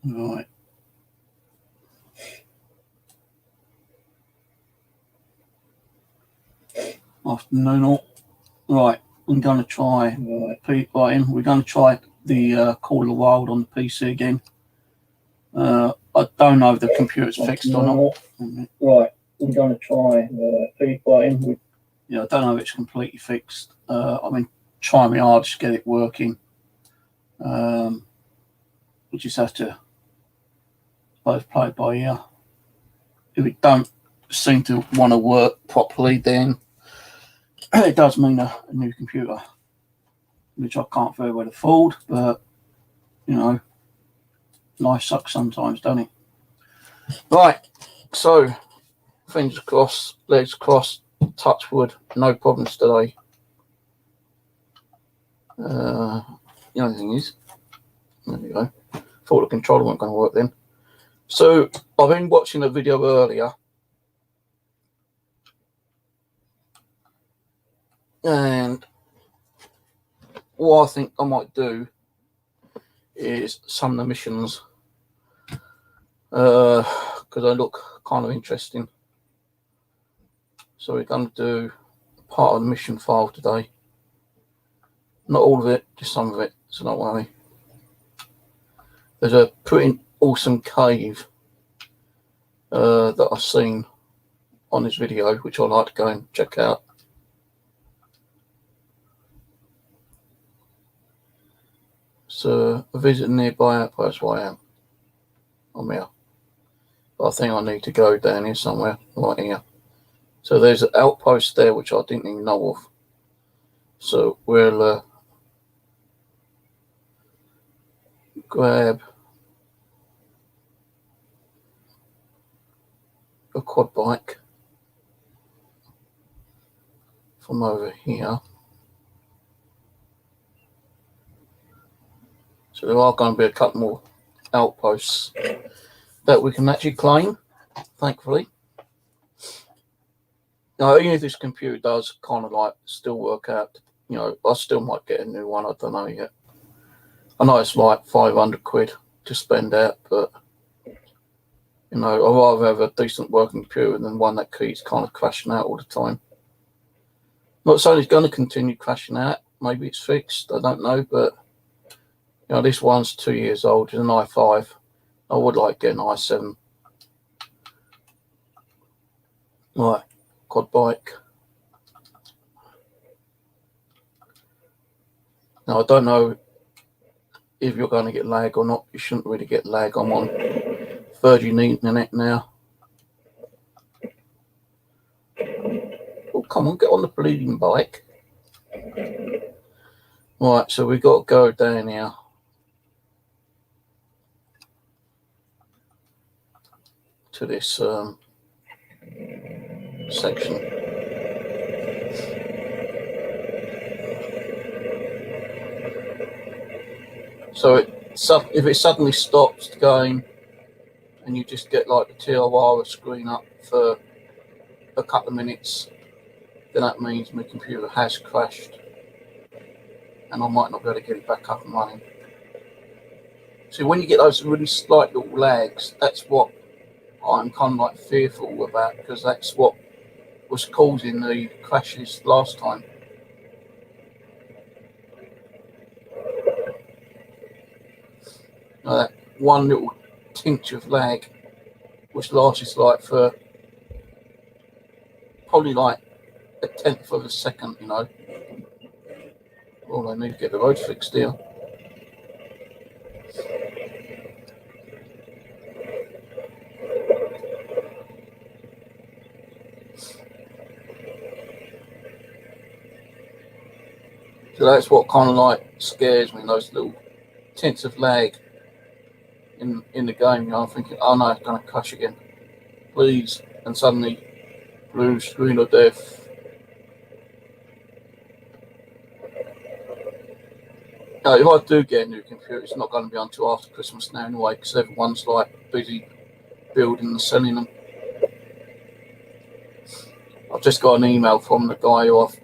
Right. Afternoon all. Right, I'm going to try PT1. We're going to try the Call of the Wild on the PC again. I don't know if the computer's fixed or not. Right, I'm going to try PT1. Yeah, I don't know if it's completely fixed. I mean, try my hardest to get it working. We just have to both play by ear. If it don't seem to want to work properly, then it does mean a new computer, which I can't very well afford, but you know, life sucks sometimes, don't it? Right, so fingers crossed, legs crossed, touch wood, no problems today. The only thing is, there we go, thought the controller wasn't going to work then. So I've been watching a video earlier, and what I think I might do is some of the missions, because they look kind of interesting. So we're going to do part of the mission file today. Not all of it, just some of it, so don't worry. There's a pretty awesome cave that I've seen on this video, which I'd like to go and check out. So a visit nearby outpost where I am. I'm here. But I think I need to go down here somewhere, right here. So there's an outpost there which I didn't even know of. So we'll grab a quad bike from over here. So there are going to be a couple more outposts that we can actually claim, thankfully. Now, even if this computer does kind of like still work out, you know, I still might get a new one, I don't know yet. I know it's like 500 quid to spend out, but, you know, I'd rather have a decent working computer than one that keeps kind of crashing out all the time. Not saying it's going to continue crashing out, maybe it's fixed, I don't know, but, you know, this one's 2 years old, it's an i5. I would like to get an i7. Right, quad bike. Now, I don't know if you're going to get lag or not. You shouldn't really get lag. I'm on 30 internet now. Oh, come on, get on the bleeding bike. Right, so we've got to go down here. To this section. So if it suddenly stops going and you just get like the Awaroa screen up for a couple of minutes, then that means my computer has crashed and I might not be able to get it back up and running. So when you get those really slight little lags, that's what I'm kind of like fearful about, because that's what was causing the crashes last time. Now that one little tincture of lag, which lasts like for probably like a tenth of a second, you know. Well, I need to get the road fixed here. So that's what kind of like scares me, those little tints of lag in the game. You know, I'm thinking, oh no, it's going to crash again, please, and suddenly blue screen of death. Now, if I do get a new computer, it's not going to be until after Christmas now anyway, because everyone's like busy building and selling them. I've just got an email from the guy who I've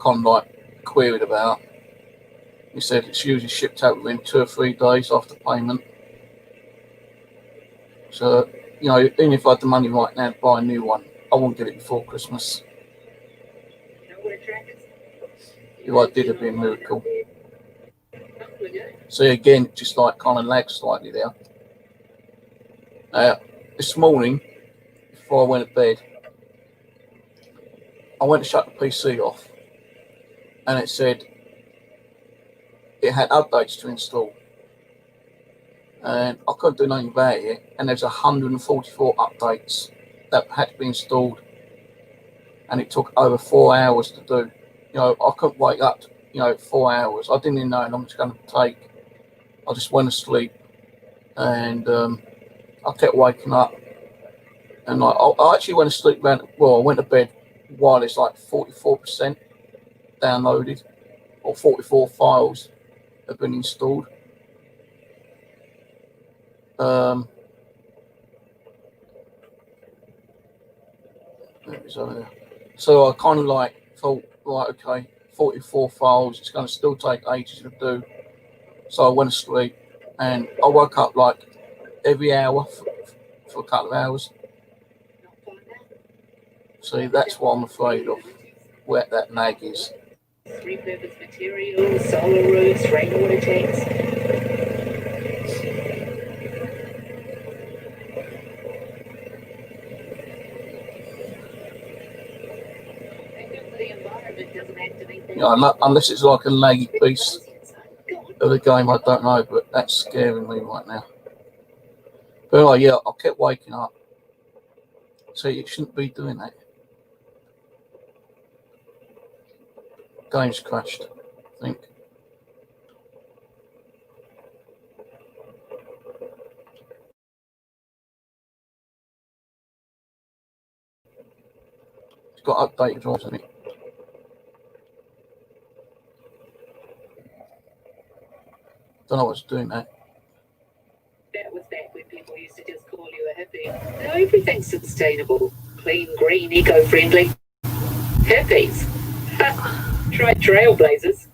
kind of like queried about. He said it's usually shipped out within 2 or 3 days after payment. So, you know, even if I had the money right now to buy a new one, I won't get it before Christmas. If I did, it'd be a miracle. So again, just like kind of lagged slightly there. This morning, before I went to bed, I went to shut the PC off, and it said it had updates to install, and I couldn't do nothing about it. And there's 144 updates that had to be installed, and it took over 4 hours to do. You know, I couldn't wake up. 4 hours. I didn't even know how long it's going to take. I just went to sleep, and I kept waking up, and I actually went to sleep. I went to bed while it's like 44% downloaded, or 44 files have been installed. So I kind of like thought, right, okay, 44 files, it's going to still take ages to do. So I went to sleep, and I woke up like every hour for a couple of hours. See, that's what I'm afraid of, where that lag is. Repurposed materials, solar roofs, rainwater tanks. Unless it's like a laggy piece of the game, I don't know, but that's scaring me right now. But anyway, yeah, I kept waking up. So you shouldn't be doing that. Game's crashed, I think. It's got updated drives in it. Don't know what's doing that. That was back when people used to just call you a hippie. Now everything's sustainable, clean, green, eco-friendly. Hippies. Try trailblazers.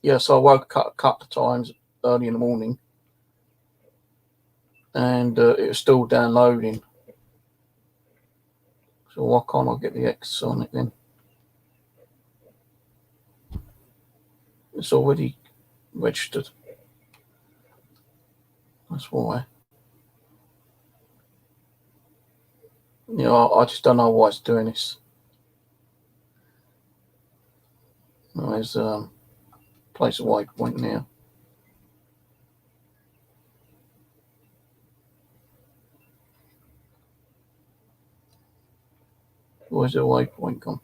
Yeah, so I woke up a couple of times early in the morning, and it was still downloading. So why can't I get the X on it then? It's already registered. That's why. I just don't know why it's doing this. There's place a waypoint now. Where's the waypoint gone?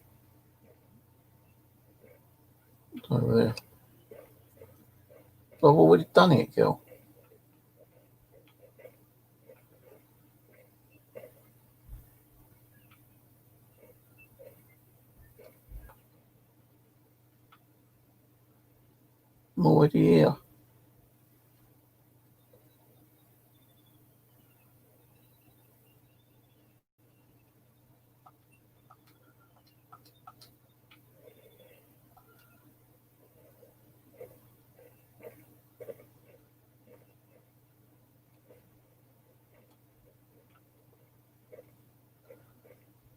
It's over there. I've already done it, girl. I'm already here.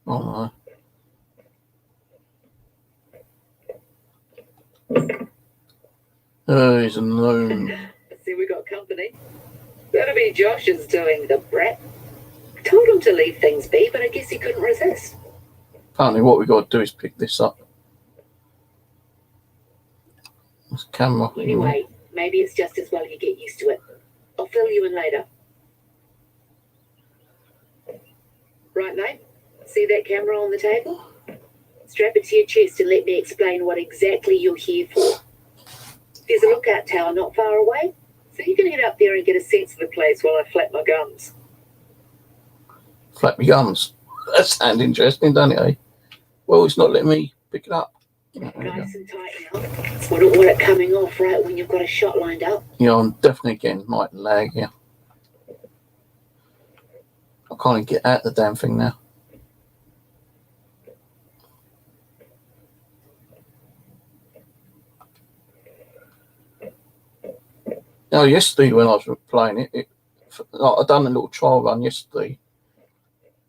Oh no. He's alone. See, we got company. That'll be Josh's doing, the brat. Told him to leave things be, but I guess he couldn't resist. Apparently what we got to do is pick this up. This camera. Anyway, maybe it's just as well you get used to it. I'll fill you in later. Right, mate? See that camera on the table? Strap it to your chest and let me explain what exactly you're here for. There's a lookout tower not far away, so you can head up there and get a sense of the place while I flap my gums. Flap my gums. That sounds interesting, doesn't it, eh? Well, it's not letting me pick it up. Nice and tight now. Wouldn't want it coming off right when you've got a shot lined up. I'm definitely getting like lag here. I can't even get out the damn thing now. Now, yesterday when I was playing it, I done a little trial run yesterday.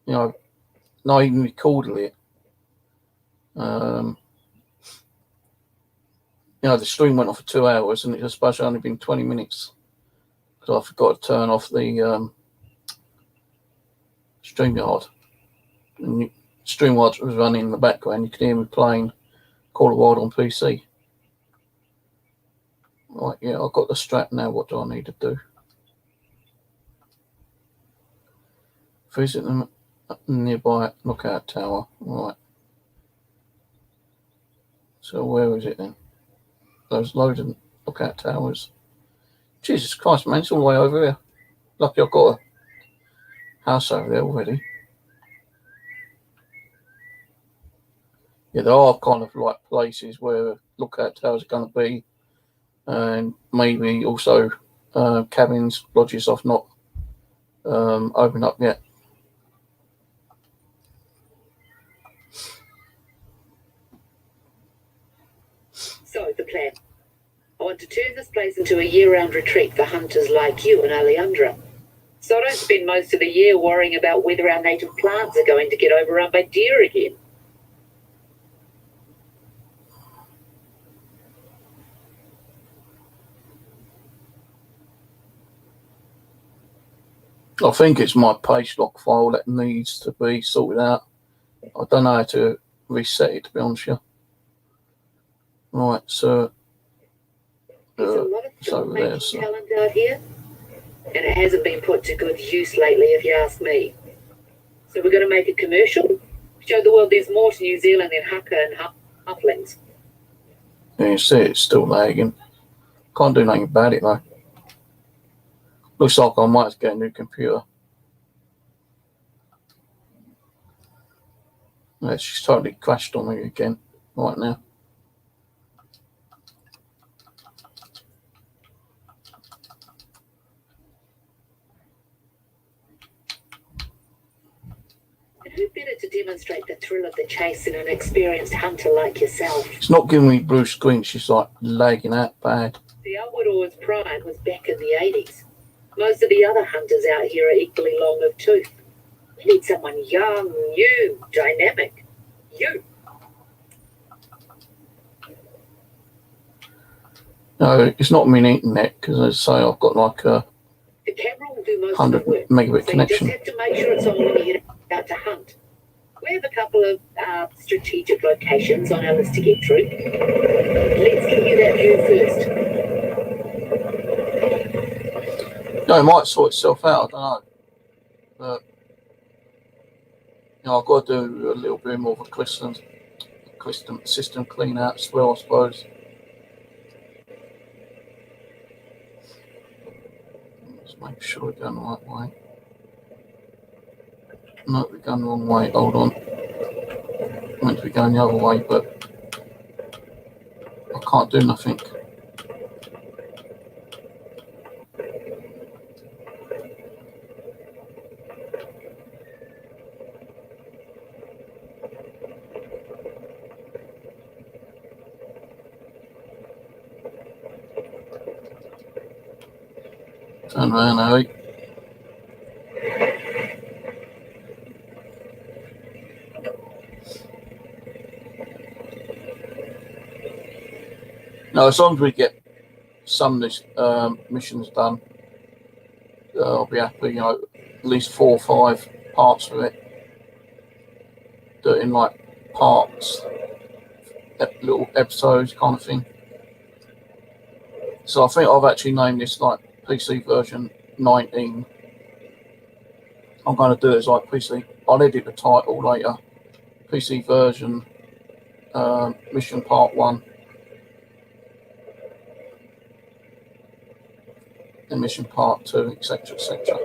You know, not even recorded it. You know, the stream went off for 2 hours, and it was supposed to only been 20 minutes because I forgot to turn off the StreamYard. And StreamYard was running in the background. You could hear me playing Call of Wild on PC. Right, yeah, I've got the strap now. What do I need to do? Visit the nearby lookout tower. Right. So where is it then? Those loads of lookout towers. Jesus Christ, man, it's all the way over here. Lucky I've got a house over there already. Yeah, there are kind of like places where lookout towers are going to be, and maybe also cabins, lodges I've not opened up yet. So, the plan. I want to turn this place into a year-round retreat for hunters like you and Alejandra. So I don't spend most of the year worrying about whether our native plants are going to get overrun by deer again. I think it's my page lock file that needs to be sorted out. I don't know how to reset it, to be honest with you. Right, so There's a lot of it's over there. So. talent out here, and it hasn't been put to good use lately, if you ask me. So we're going to make a commercial, show the world there's more to New Zealand than haka and hufflings. Yeah, you see it's still lagging. Can't do nothing about it though. Looks like I might have to get a new computer. Yeah, she's totally crashed on me again right now. And who better to demonstrate the thrill of the chase than an experienced hunter like yourself? It's not giving me blue screen. She's like lagging out bad. The Awaroa's prime was back in the 80s. Most of the other hunters out here are equally long of tooth. We need someone young, new, dynamic. You. No, it's not mean internet because as I say, I've got like a The camera will do most 100 of the work, megabit so connection. you just have to make sure it's on when you head out to hunt. We have a couple of strategic locations on our list to get through. Let's get you that view first. No, it might sort itself out. I don't know, but you know, I've got to do a little bit more of a system clean out as well, I suppose. Let's make sure we're going the right way. No, we're going the wrong way. Hold on. I'm meant to be going the other way, but I can't do nothing. Turn around, Harry. Now, as long as we get some of these missions done, I'll be happy. You know, at least 4 or 5 parts of it. Do it in like parts, little episodes kind of thing. So I think I've actually named this like PC version 19. I'm going to do it as like PC. I'll edit the title later. PC version mission part 1. And mission part 2, etc., etc.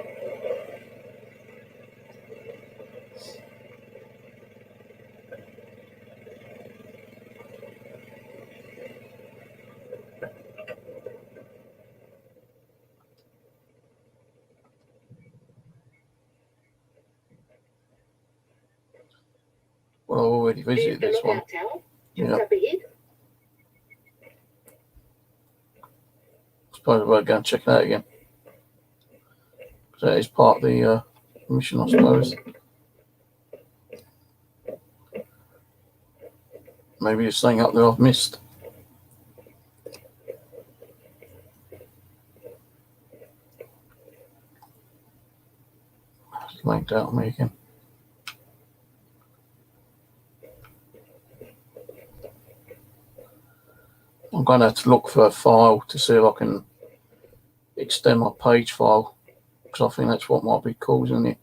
Well, I already visited this one. Tower, yeah. Up ahead. It's We'll go and check it out again. That is part of the mission, I suppose. Maybe there's something up there I've missed. It's linked out on me again. I'm going to have to look for a file to see if I can extend my page file, because I think that's what might be causing it.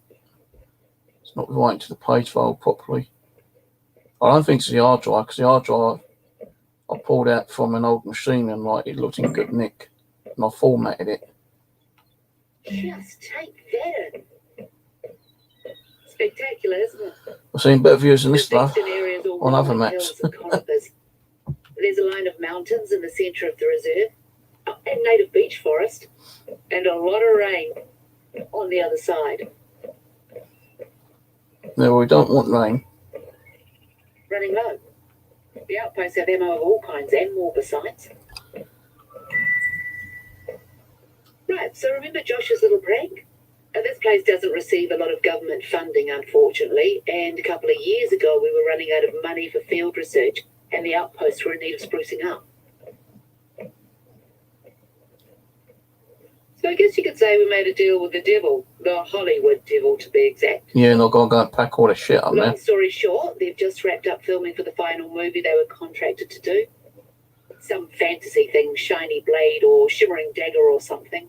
It's not writing to the page file properly. I don't think it's the hard drive, because the hard drive I pulled out from an old machine and like it looked in good nick, and I formatted it. Just take that in. Spectacular, isn't it? I've seen better views than this The stuff Sexton area is all on other rolling maps. hills and conifers. There's a line of mountains in the centre of the reserve, and native beech forest, and a lot of rain on the other side. No, we don't want rain. Running low. The outposts have ammo of all kinds and more besides. Right, so remember Josh's little prank? This place doesn't receive a lot of government funding, unfortunately, and a couple of years ago we were running out of money for field research, and the outposts were in need of sprucing up. So I guess you could say we made a deal with the devil, the Hollywood devil to be exact. Yeah, and I've got to go and pack all the shit up Long there. story short, they've just wrapped up filming for the final movie they were contracted to do. Some fantasy thing, shiny blade or shimmering dagger or something.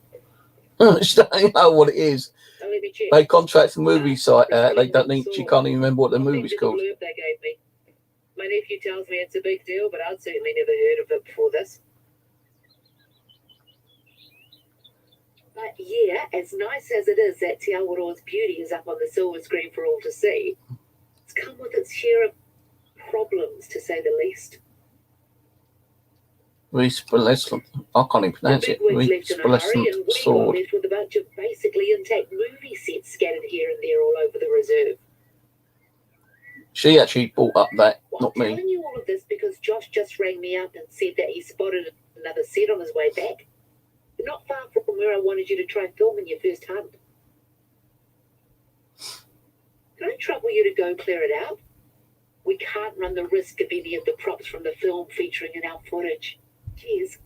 You know what it is. Now let me check. They contract a movie site out. They don't need. She can't even remember what the movie's called. Blurb they gave me. My nephew tells me it's a big deal, but I'd certainly never heard of it before this. But yeah, as nice as it is that Te Awaroa's beauty is up on the silver screen for all to see, it's come with its share of problems, to say the least. I can't even pronounce it. Left in a hurry, and we got Sword. left with a bunch of basically intact movie sets scattered here and there all over the reserve. She actually brought up that, Well, not I'm me. telling you all of this because Josh just rang me up and said that he spotted another set on his way back. Not far from where I wanted you to try filming your first hunt. Can I trouble you to go clear it out? We can't run the risk of any of the props from the film featuring in our footage. Cheers.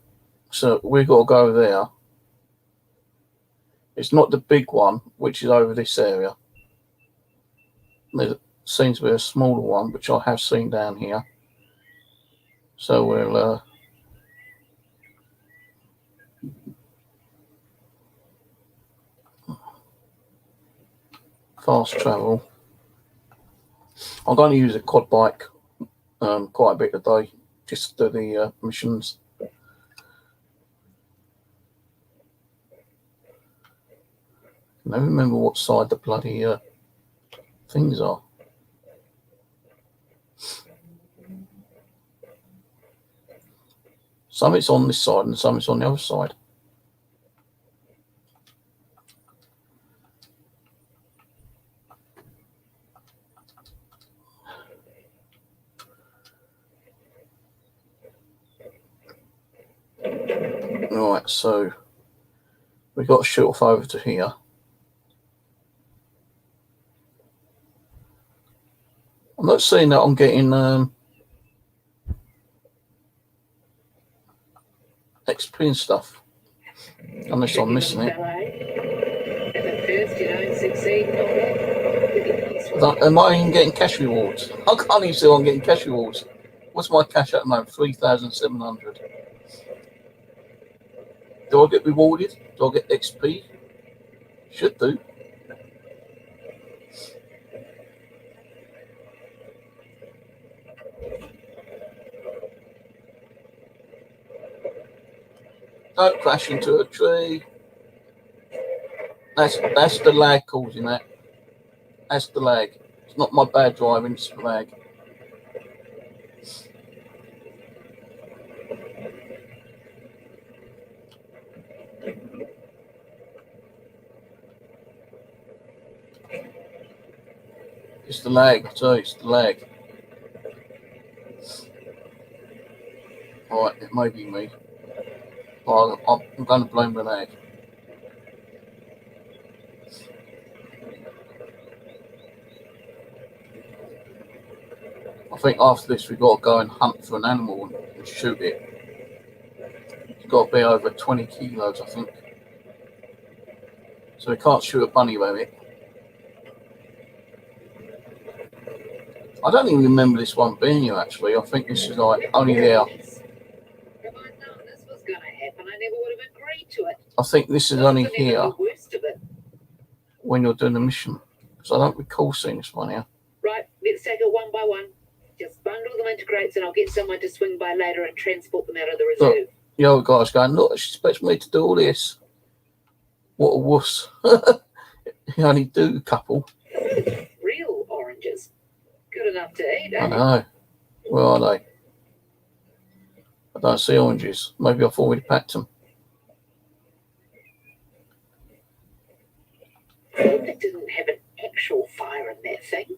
So we've got to go there. It's not the big one, which is over this area. There seems to be a smaller one, which I have seen down here. So we'll fast travel. I'm going to use a quad bike quite a bit today, just to do the missions. I never remember what side the bloody things are. Some it's on this side and some it's on the other side. Right, so we've got to shoot off over to here. I'm not seeing that I'm getting XP and stuff, unless I'm missing it. Am I even getting cash rewards? I can't even see I'm getting cash rewards. What's my cash at the moment? 3,700. Do I get rewarded? Do I get XP? Should do. Don't crash into a tree. That's the lag causing that. That's the lag. It's not my bad driving, it's the lag. It's the lag, so it's the lag. Alright, it may be me. Well, I'm going to blame Renee. I think after this we've got to go and hunt for an animal and shoot it. It's got to be over 20 kilos, I think. So we can't shoot a bunny rabbit. I don't even remember this one being here, actually. I think this is like only there. If I'd known this was going to happen, I never would have agreed to it. I think this is only here The worst of it. when you're doing the mission. Because I don't recall seeing this one here. Right, let's take it one by one. Just bundle them into crates and I'll get someone to swing by later and transport them out of the reserve. Look, the old guy's going, look, she expects me to do all this. What a wuss. He only do a couple. Real oranges. Good enough to eat, eh? I know. Where are they? I don't see oranges. Maybe I thought we'd packed them. I hope it didn't have an actual fire in that thing.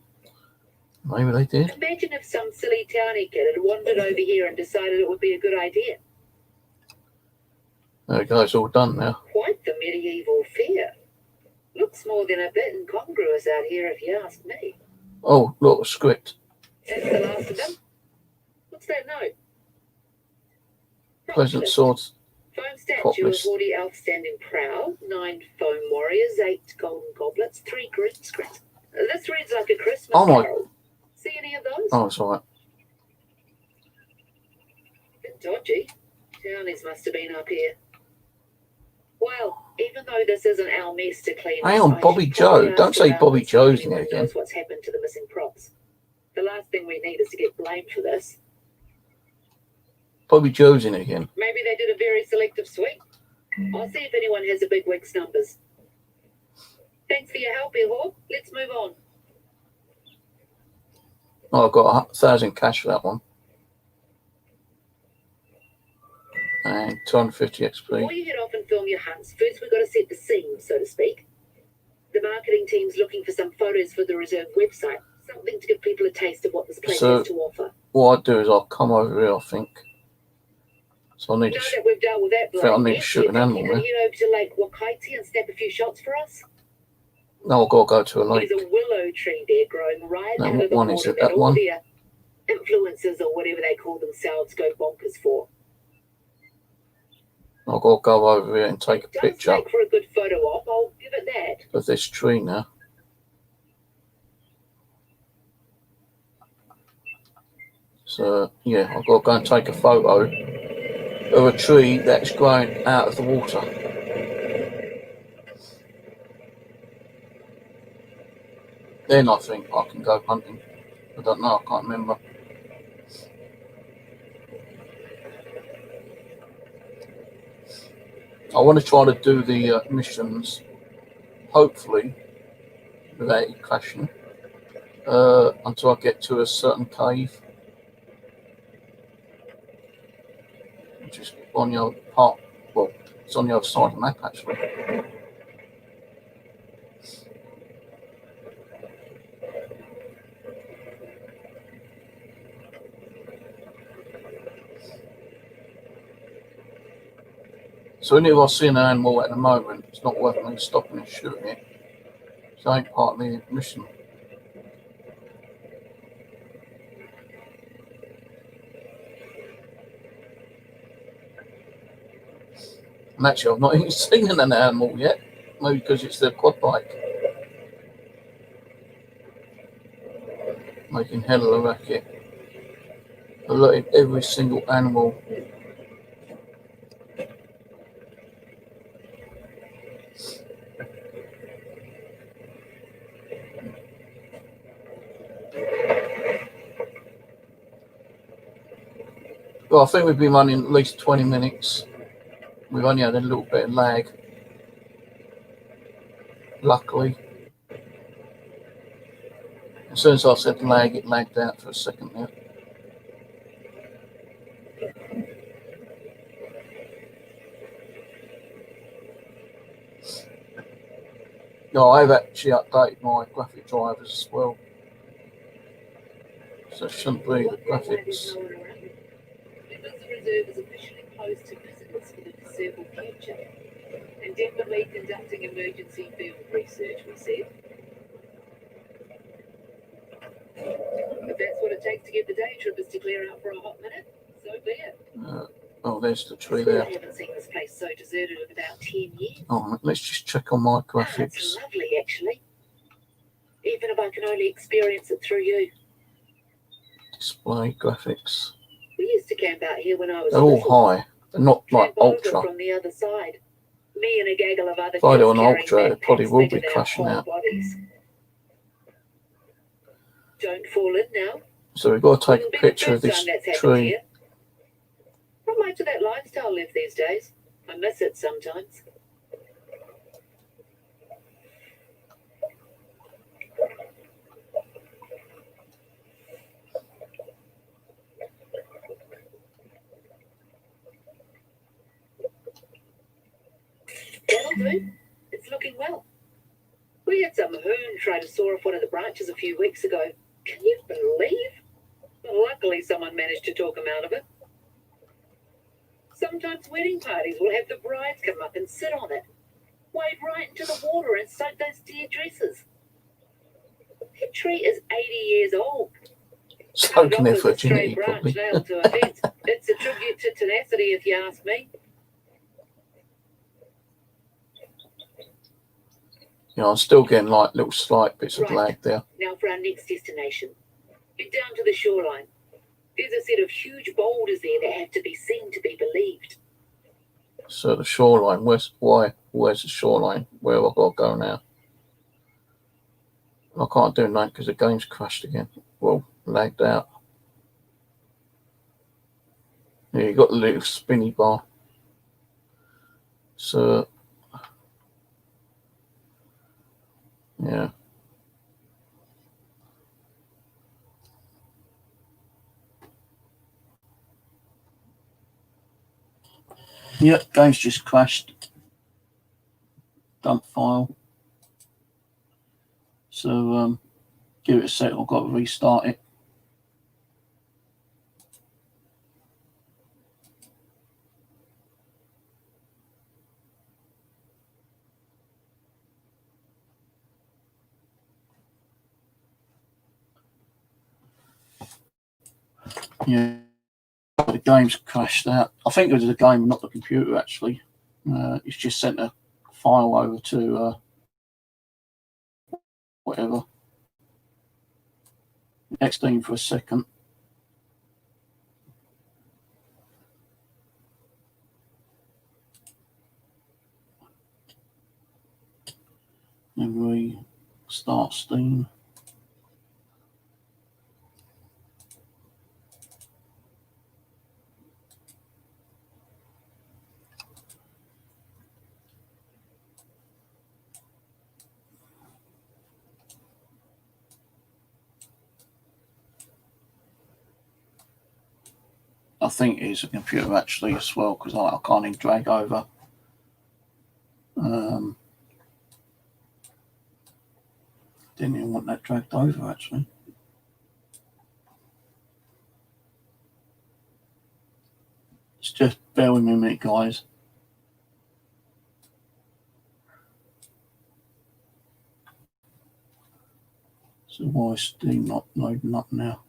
Maybe they did. Imagine if some silly townie kid had wandered over here and decided it would be a good idea. There it goes, all done now. Quite the medieval fear. Looks more than a bit incongruous out here if you ask me. Oh, look, a script. That's the last of them. What's that note? Pleasant swords. Foam statue Popless. of Haughty Elf standing proud, 9 foam warriors, 8 golden goblets, 3 green screens. This reads like a Christmas carol. See any of those? Oh, it's all right. Bit dodgy. Townies must have been up here. Well, even though this isn't our mess to clean, Hang on, Bobby Joe. Don't say Bobby Joe's in there again. Knows what's happened to the missing props. The last thing we need is to get blamed for this. Bobby Joe's in it again. Maybe they did a very selective sweep. I'll see if anyone has a big week's numbers. Thanks for your help, Hawk. Let's move on. Oh, I've got 1,000 cash for that one. And 250 XP. Before you head off and film your hunts, first we've got to set the scene, so to speak. The marketing team's looking for some photos for the reserve website. Something to give people a taste of what this place has to offer. What I'll do is I'll come over here, I think. So I need Now to that we've dealt with that, I think I need to shoot an animal, you can head over to Lake Wakaiti and snap a few shots for us. No, I've got to go to a lake. There's a willow tree there growing right Now, out what of the one water is it? that That all one? their influencers or whatever they call themselves go bonkers for. I've got to go over here and take a It does picture make for a good photo op, I'll give it that. of this tree now. So, yeah, I've got to go and take a photo of a tree that's growing out of the water. Then I think I can go hunting. I don't know, I can't remember. I want to try to do the missions, hopefully, without it crashing, until I get to a certain cave, which is on the other part. Well, it's on the other side of the map, actually. So if I see an animal at the moment, it's not worth me stopping and shooting it. So it ain't part of the mission. And actually, I've not even seen an animal yet. Maybe because it's their quad bike. Making hell of a racket. Alerting every single animal. Well, I think we've been running at least 20 minutes. We've only had a little bit of lag. Luckily. As soon as I said lag, it lagged out for a second there. No, I've actually updated my graphic drivers as well. So it shouldn't be the graphics. Members, the reserve is officially closed to visitors for the foreseeable future. Indefinitely conducting emergency field research, we said. If that's what it takes to get the day trippers to clear out for a hot minute, so be it. Oh, there's the tree there. I haven't seen this place so deserted in about 10 years. Oh, let's just check on my Oh, graphics. it's lovely, actually. Even if I can only experience it through you. Display graphics. We used to camp out here when I was They're all little. high. They're not like Camp over ultra. from the other side. Me and a gaggle of other If I do kids an carrying ultra, it probably backpacks will bigger be than our crashing whole out. bodies. Don't fall in now. So we've got to take Wouldn't a be the picture of first this time that's happened tree. here. Not much of that lifestyle live these days. I miss it sometimes. That'll do. It's looking well. We had some hoon try to saw off one of the branches a few weeks ago. Can you believe? Luckily, someone managed to talk him out of it. Sometimes wedding parties will have the brides come up and sit on it, wade right into the water and soak those dear dresses. That tree is 80 years old. Soaking their $100 a stray virginity, branch probably. nailed to a fence. It's a tribute to tenacity, if you ask me. You know, I'm still getting like little slight bits of Right. lag there. Now for our next destination. Head down to the shoreline. There's a set of huge boulders there that have to be seen to be believed. So the shoreline, where's the shoreline? Where have I got to go now? I can't do that because the game's crashed again. Well, lagged out. Yeah, you got the little spinny bar. So yeah. Yep, game's just crashed. Dump file. So give it a sec, I've got to restart it. Yeah, the game's crashed out. I think it was the game, not the computer actually. It's just sent a file over to whatever. X-Team for a second. And restart Steam. I think it is a computer actually as well because I can't even drag over. Didn't even want that dragged over actually. Just bear with me a minute, guys. So why is Steam not loading up now?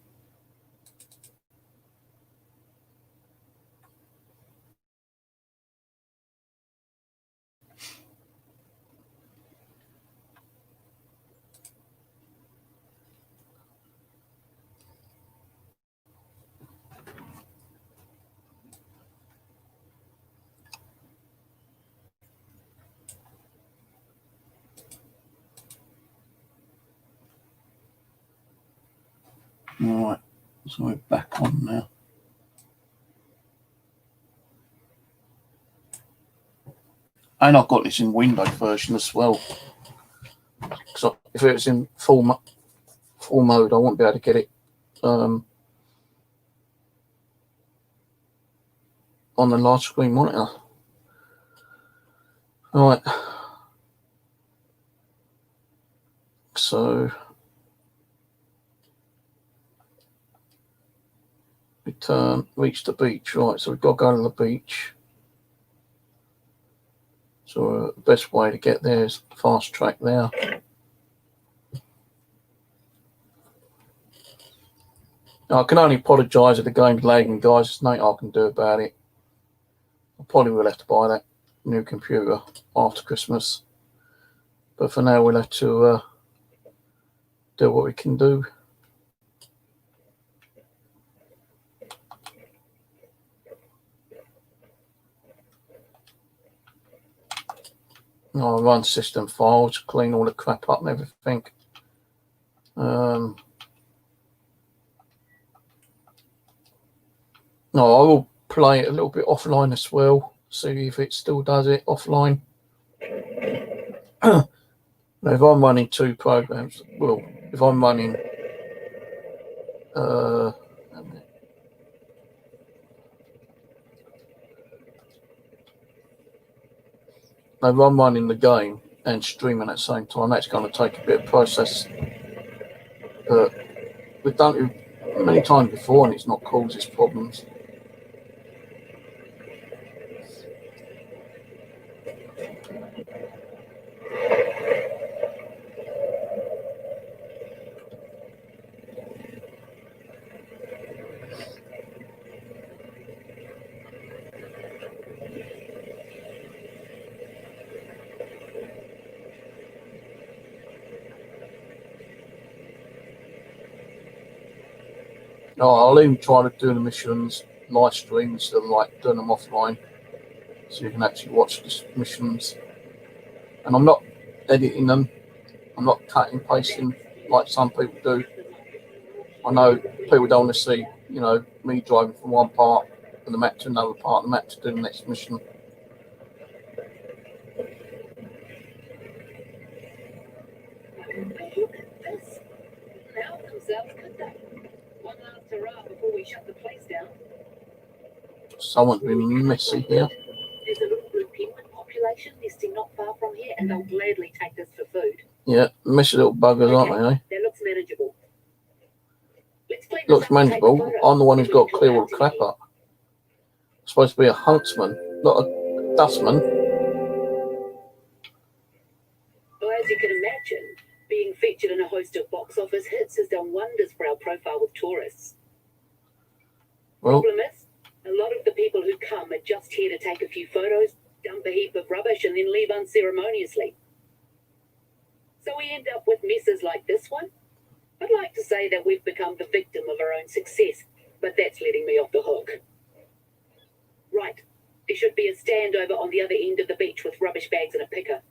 All right, so we're back on now. And I've got this in Windows version as well. So if it was in full mode, I won't be able to get it on the large screen monitor. All right. So return, reach the beach. Right, so we've got to go to the beach. So the best way to get there is fast track there. I can only apologise if the game's lagging, guys. There's nothing I can do about it. I probably will have to buy that new computer after Christmas. But for now, we'll have to do what we can do. I'll run system files, clean all the crap up and everything. No, I will play it a little bit offline as well, see if it still does it offline. Now, if I'm running 2 programs, well, if I'm running if I'm running the game and streaming at the same time, that's going to take a bit of process. But we've done it many times before and it's not caused us problems. I'll even try to do the missions live stream instead of like doing them offline, so you can actually watch the missions. And I'm not editing them, I'm not cutting and pasting like some people do. I know people don't want to see, you know, me driving from one part of the map to another part of the map to do the next mission. Look at this. Crowd themselves, could they? One last hurrah before we shut the place down. Someone's been messy here. There's a little blue penguin population nesting not far from here, and they'll gladly take this for food. Yeah, messy little buggers, aren't they, eh? That looks manageable. Let's clean this Looks up and take manageable. a photo. I'm the one who's got to clear all the crap up. I'm supposed to be a huntsman, not a dustman. Well, as you can imagine, being featured in a host of box office hits has done wonders for our profile with tourists. Well, Problem is, a lot of the people who come are just here to take a few photos, dump a heap of rubbish, and then leave unceremoniously. So we end up with messes like this one. I'd like to say that we've become the victim of our own success, but that's letting me off the hook. Right, there should be a stand over on the other end of the beach with rubbish bags and a picker.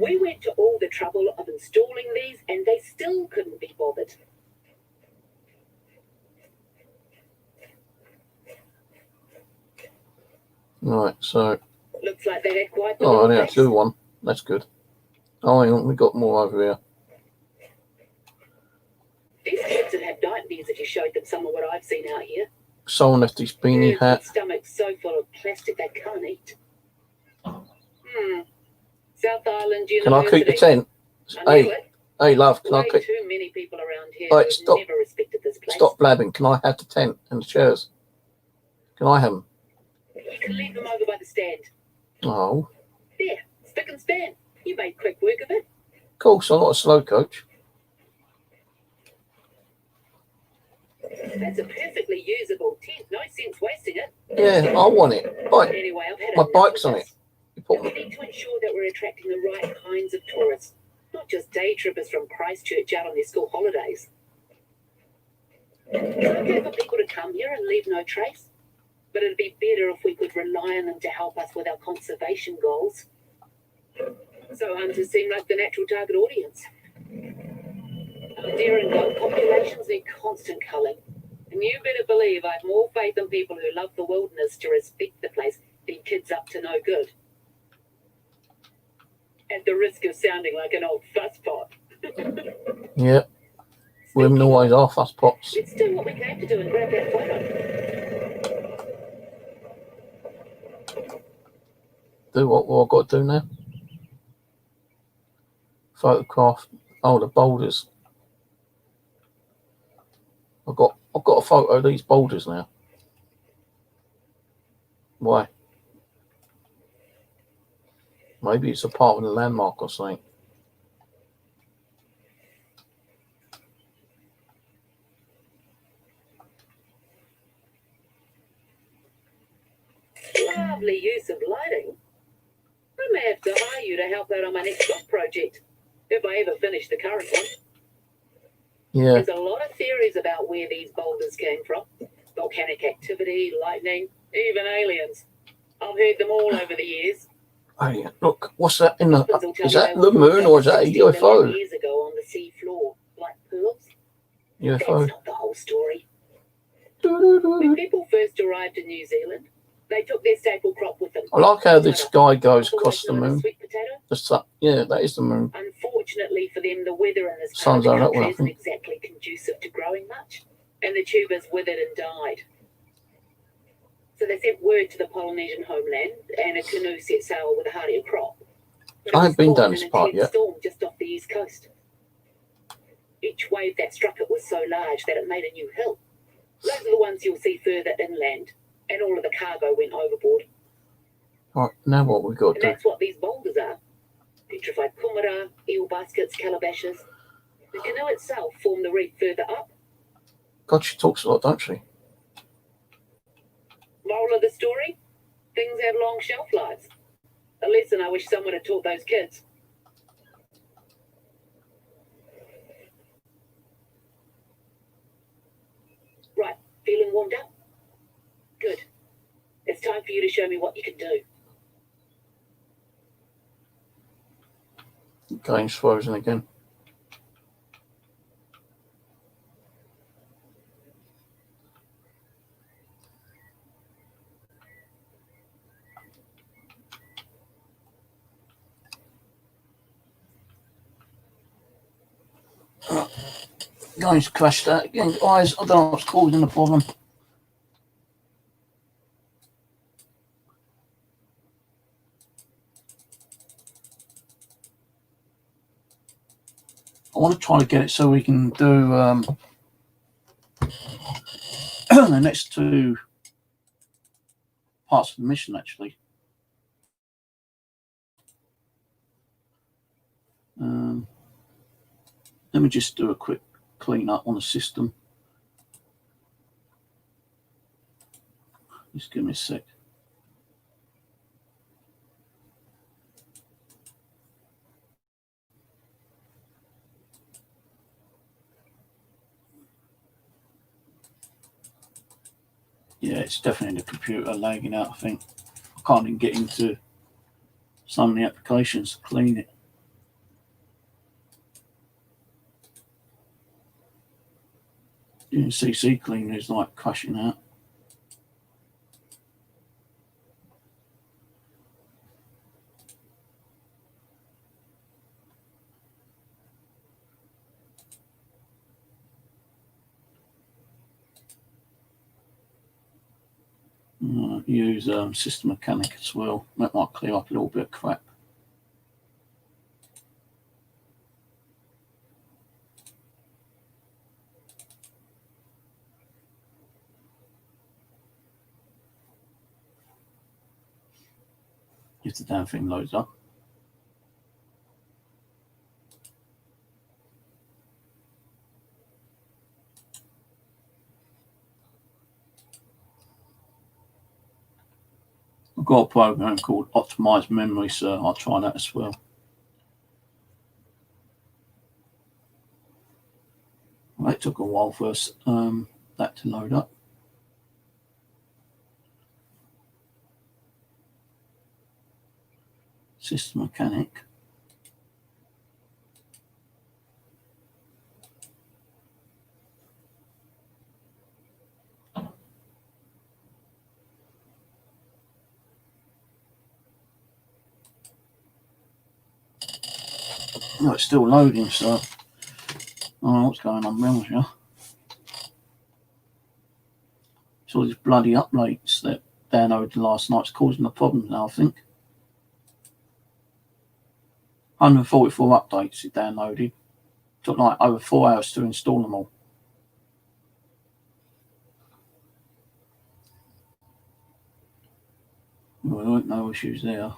We went to all the trouble of installing these and they still couldn't be bothered. right, so... Looks like they had quite the Oh, little yeah, place. 2-1. That's good. Oh, hang on, we got more over here. These kids would have nightmares if you showed them some of what I've seen out here. Someone left his beanie Birds hat. with stomachs so full of plastic they can't eat. South Island University. Can I keep the tent? I knew Hey, it. hey, love, can I Way keep... too many people around here Right, who've stop. never respected this place. Stop blabbing. Can I have the tent and the chairs? Can I have them? You can leave them over by the stand. Oh, There, spick and span. You made quick work of it. of course, I'm not a slow coach. That's a perfectly usable tent. No sense wasting it. Yeah, I want it. Right, Anyway, I've had my enough bike's of on this. it. You put We me... need to ensure that we're attracting the right kinds of tourists, not just day trippers from Christchurch out on their school holidays. It's okay for people to come here and leave no trace, but it'd be better if we could rely on them to help us with our conservation goals. So hunters seem like the natural target audience. Our deer and goat populations need constant culling, and you better believe I've more faith in people who love the wilderness to respect the place than kids up to no good. At the risk of sounding like an old fusspot. Yeah, women always are fuss pots. Let's do what we came to do and grab that photo. Do what I've got to do now? Photograph. Oh, the boulders. I've got a photo of these boulders now. Why? Maybe it's a part of the landmark or something. Lovely use of lighting. I may have to hire you to help out on my next book project, if I ever finish the current one. Yeah. There's a lot of theories about where these boulders came from. Volcanic activity, lightning, even aliens. I've heard them all over the years. Hey, look, what's that in the... Husbands will tell Is you that they the were moon or is that a 16 million UFO? years ago on the sea floor, like pearls. That's UFO. not the whole story. When people first arrived in New Zealand, they took their staple crop with them. I like how this guy goes across Otherwise the known as moon. sweet potato. The sun, yeah, that is the moon. Unfortunately for them, the weather in this part Sun's of out the that way, country I isn't think. exactly conducive to growing much, and the tubers withered and died. So they sent word to the Polynesian homeland, and a canoe set sail with a hardier crop. But I it haven't was been caught down in this an part intense yet. storm just off the east coast. Each wave that struck it was so large that it made a new hill. Those are the ones you'll see further inland, and all of the cargo went overboard. Right, now what we got And to do? that's what these boulders are. Petrified kumara, eel baskets, calabashes. The canoe itself formed the reef further up. God, she talks a lot, don't she? Moral of the story? Things have long shelf lives. A lesson I wish someone had taught those kids. Right, feeling warmed up? Good. It's time for you to show me what you can do. Game's frozen again. Game's crashed out again. Guys, I don't know what's causing the problem. I want to try to get it so we can do the next two parts of the mission, actually. Let me just do a quick clean up on the system. Just give me a sec. Yeah, it's definitely the computer lagging out, I think. I can't even get into some of the applications to clean it. CC cleaner is like crashing out. Use System Mechanic as well. That might clear up a little bit of crap. If the damn thing loads up. I've got a program called Optimize Memory, so I'll try that as well. It took a while for us, that to load up. System Mechanic. No, it's still loading, so I don't know what's going on there with you. It's all these bloody updates that downloaded last night's causing the problems now, I think. 144 updates it downloaded. Took like over 4 hours to install them all. Well, there weren't no issues there.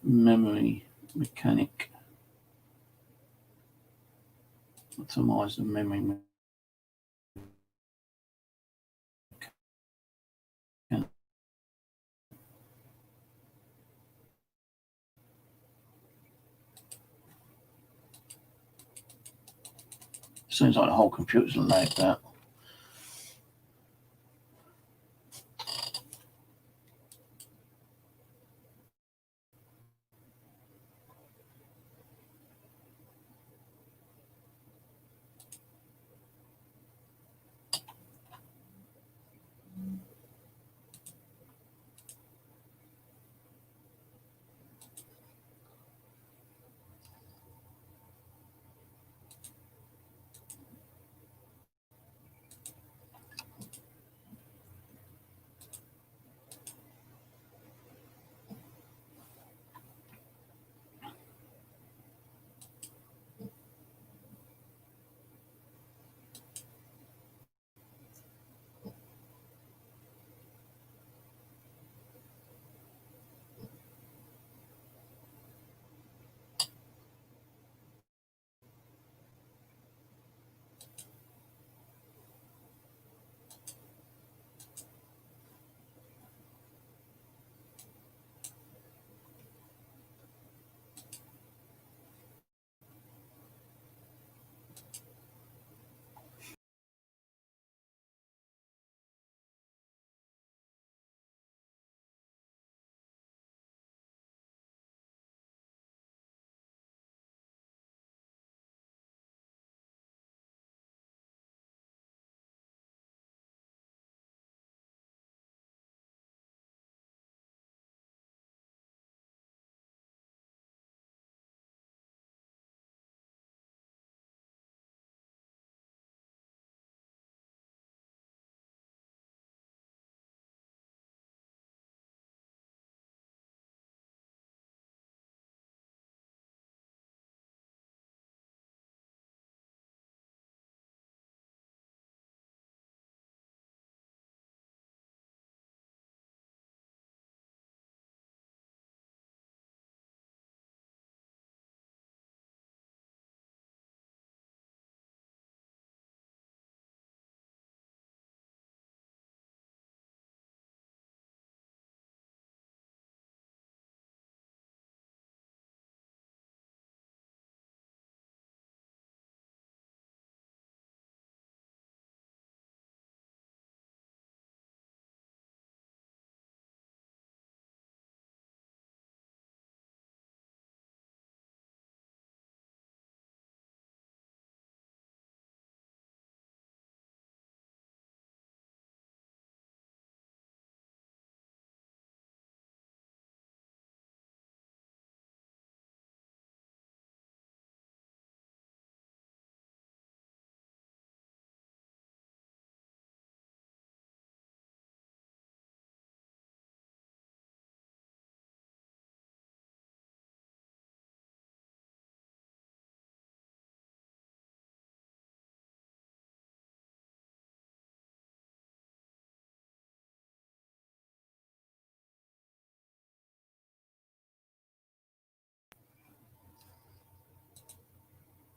Memory mechanic. Optimize the memory mechanic. Seems like the whole computer's lagged out.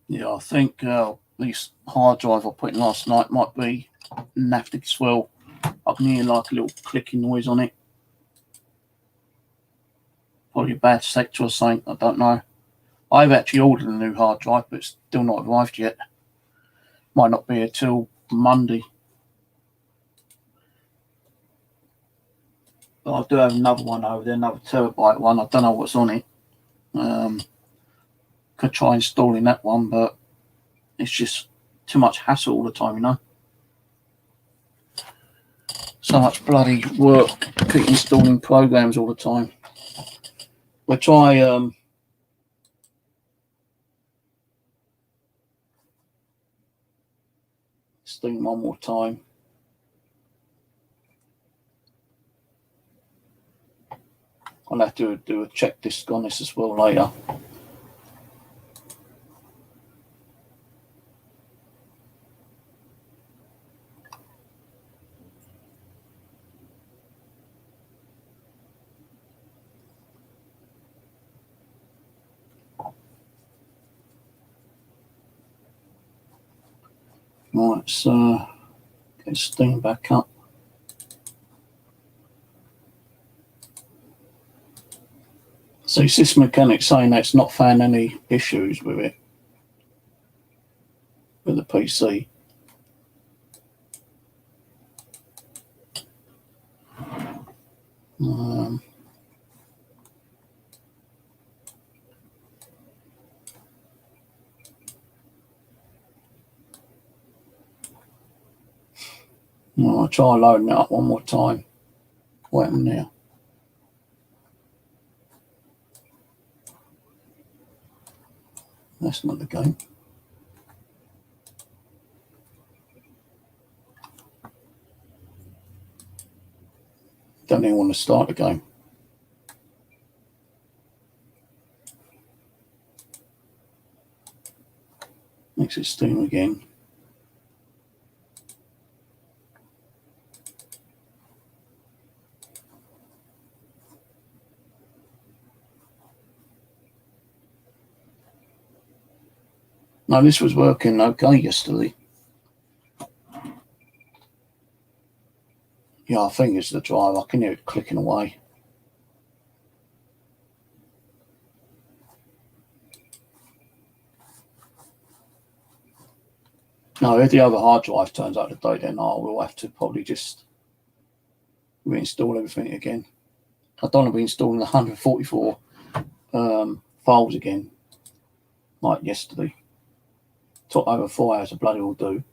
Yeah, I think this hard drive I put in last night might be knackered as well. I can hear like a little clicking noise on it. Probably a bad sector or something, I don't know. I've actually ordered a new hard drive, but it's still not arrived yet. Might not be until Monday. But I do have another one over there, another terabyte one. I don't know what's on it. Could try installing that one, but it's just too much hassle all the time, you know. So much bloody work, keep installing programs all the time. We'll try Steam one more time. I'll have to do a check disk on this as well later. Right, so get Steam back up. So System Mechanic saying that's not found any issues with it, with the PC. I'll try loading it up one more time. What happened now? That's not the game. Don't even want to start the game. Exit Steam again. No, this was working okay yesterday. Yeah, I think it's the drive. I can hear it clicking away. No, if the other hard drive turns out today, then I will have to probably just reinstall everything again. I don't want to be installing 144 files again, like yesterday. Took over 4 hours of bloody will do.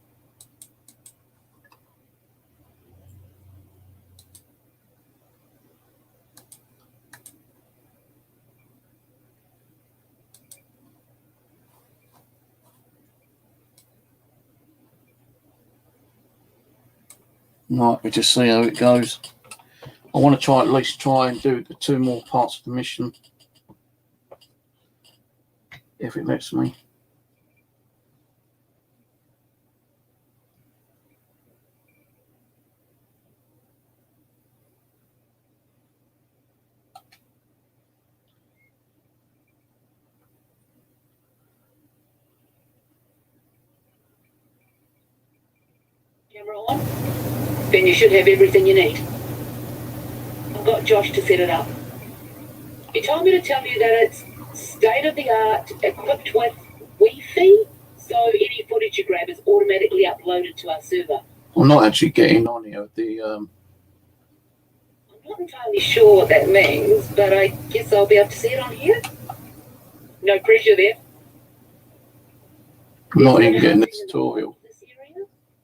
Right, we just see how it goes. I want to at least try and do the 2 more parts of the mission, if it lets me. Camera on? Then you should have everything you need. I've got Josh to set it up. He told me to tell you that it's state-of-the-art, equipped with Wi-Fi, so any footage you grab is automatically uploaded to our server. I'm not actually getting on here with the... I'm not entirely sure what that means, but I guess I'll be able to see it on here. No pressure there. I'm not even getting the tutorial.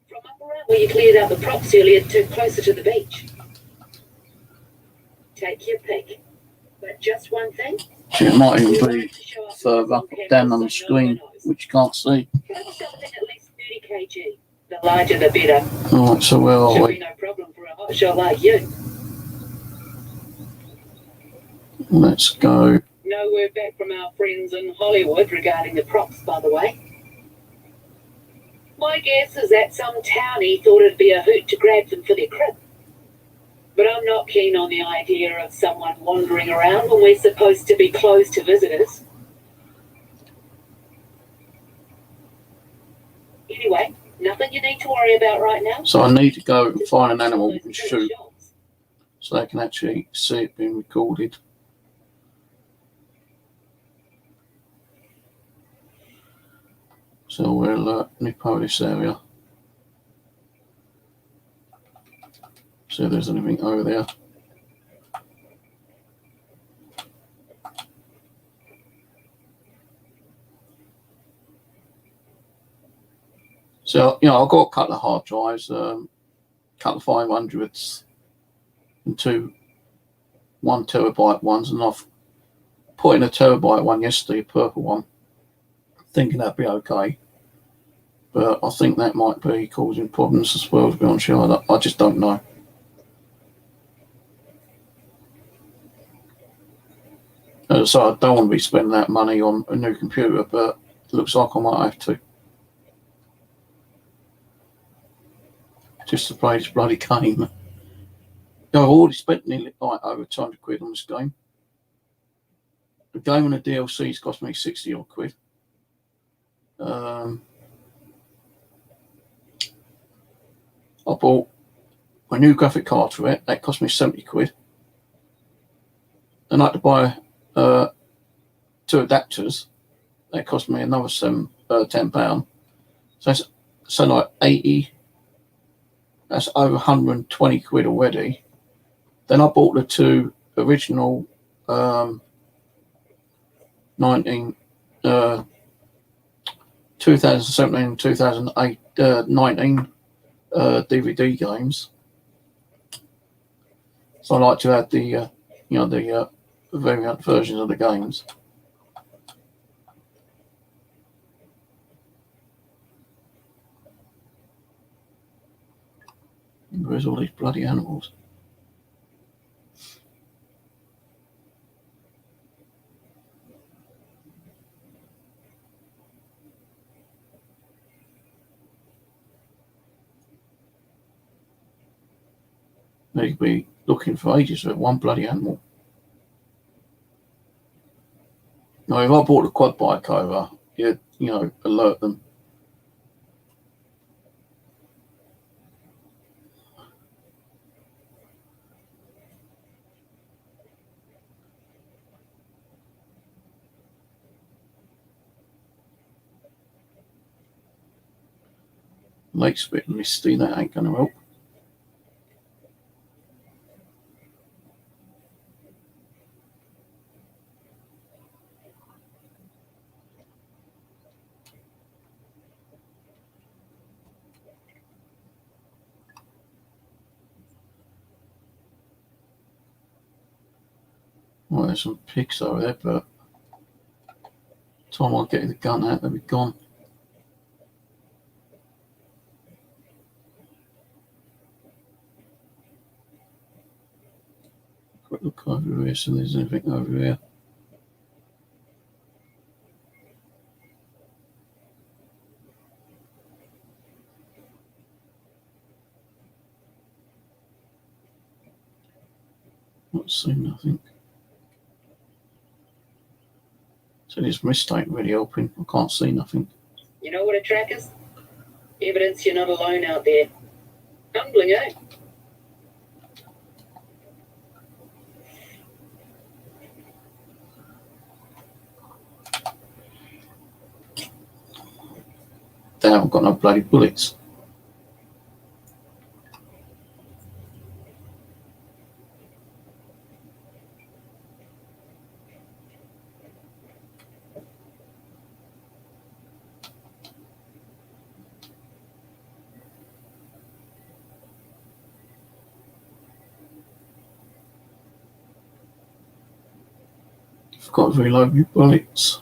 From up around where you cleared out the props earlier to closer to the beach. Take your pick. But just one thing. So it might even be further up or down on the screen, which you can't see. Grab something at least 30 kg. The larger the better. Alright, so where are Should we? be no problem for a hotshot like you. Let's go. No word back from our friends in Hollywood regarding the props, by the way. My guess is that some townie thought it'd be a hoot to grab them for their crib. But I'm not keen on the idea of someone wandering around when we're supposed to be closed to visitors. Anyway, nothing you need to worry about right now. So I need to go and find an animal and shoot, so they can actually see it being recorded. So we'll nip over this area. See if there's anything over there. So, I've got a couple of hard drives, a couple of 500s and 1 terabyte ones, and I've put in a terabyte one yesterday, a purple one, thinking that'd be okay. But I think that might be causing problems as well, to be honest with you. I just don't know. So I don't want to be spending that money on a new computer, but it looks like I might have to. Just to play this bloody game. I've already spent nearly like over 200 quid on this game. The game and the DLC's cost me 60 odd quid. I bought my new graphic card for it. That cost me 70 quid. Then I had to buy 2 adapters. That cost me another £10. So like 80. That's over 120 quid already. Then I bought the 2 original 2017 and 2008 19 DVD games. So I like to add the the variant versions of the games. Where's all these bloody animals? They'd be looking for ages for one bloody animal. Now, if I brought the quad bike over, you'd, alert them. Lake's a bit misty, that ain't going to help. Well, there's some pigs over there, but time I get the gun out, they'll be gone. Quick look over here, so there's anything over here. Not seeing nothing. So this mist ain't really helping. I can't see nothing. You know what a track is? Evidence you're not alone out there. Humbling, eh? They haven't got no bloody bullets. I've got to reload my bullets.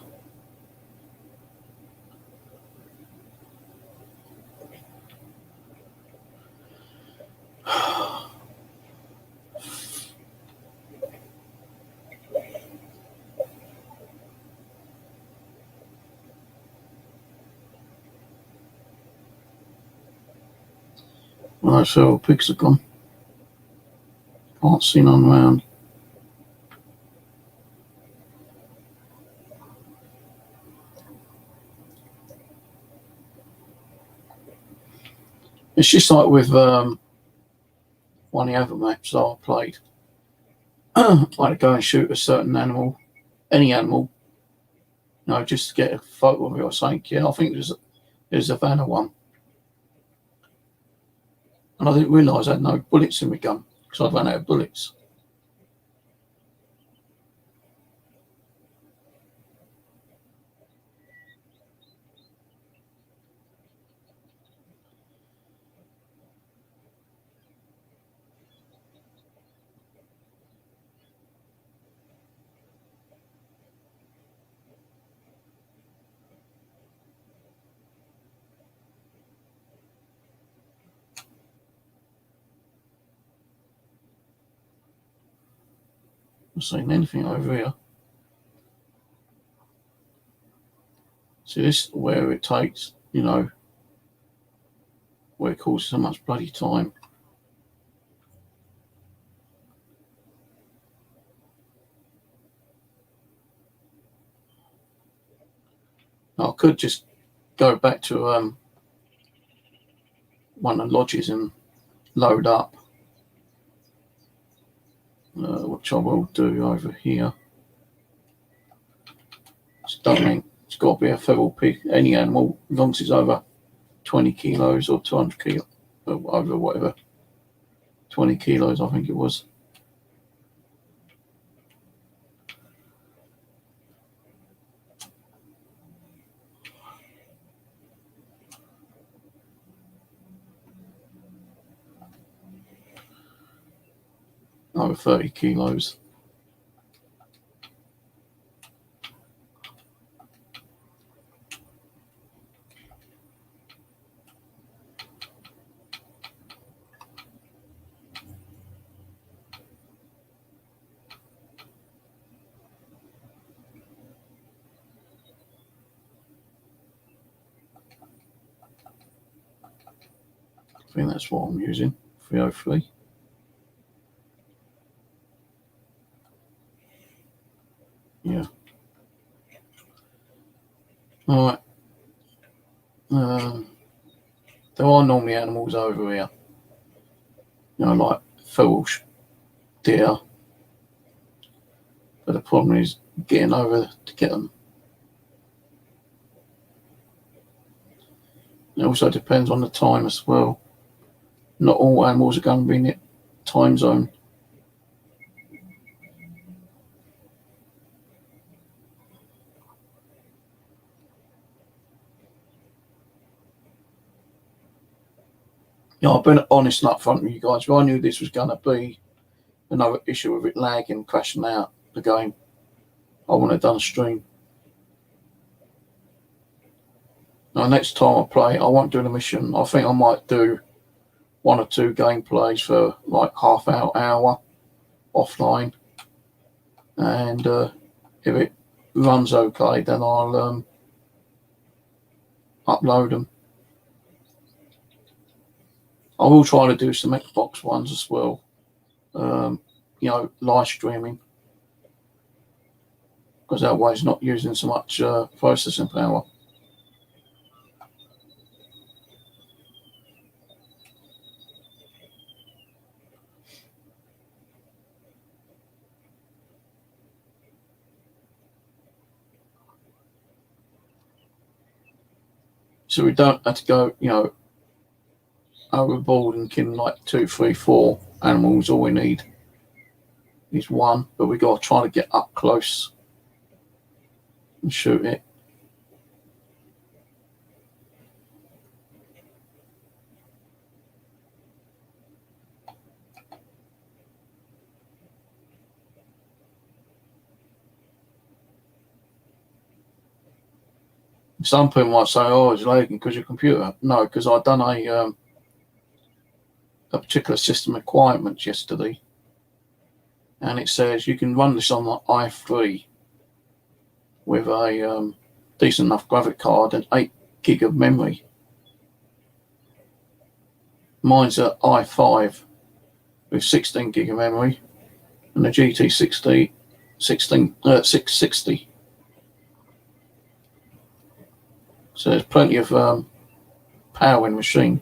Right, so pigs are gone. Can't see none around. It's just like with one of the other maps that I played. I had to go and shoot a certain animal, any animal, just to get a photo of it or something. Yeah, I think it was a Vanna one. And I didn't realise I had no bullets in my gun because I'd run out of bullets. I'm not seeing anything over here. See, this is where it takes, you know, where it causes so much bloody time. I could just go back to one of the lodges and load up, which I will do over here. Don't mean it's got to be a feral pig, any animal, as long as it's over 20 kilos or 200 kilos, over whatever, 20 kilos, I think it was. Over 30 kilos. I think that's what I'm using, 303. Yeah. All right. There are normally animals over here, you know, like feral deer, but the problem is getting over to get them. It also depends on the time as well. Not all animals are going to be in the time zone. You know, I've been honest and upfront with you guys. If I knew this was going to be another issue with it lagging, crashing out the game, I wouldn't have done a stream. Now, next time I play, I won't do the mission. I think I might do 1 or 2 gameplays for like half hour offline, and if it runs okay, then I'll upload them. I will try to do some Xbox ones as well, you know, live streaming, because that way it's not using so much processing power. So we don't have to go, you know, overboard and killing like 2, 3, 4 animals. All we need is 1, but we got to try to get up close and shoot it. Some people might say, "Oh, it's lagging because your computer." No, because I've done a particular system requirements yesterday, and it says you can run this on the i3 with a decent enough graphic card and 8 gig of memory. Mine's an i5 with 16 gig of memory, and the GT60 660. So there's plenty of power in the machine.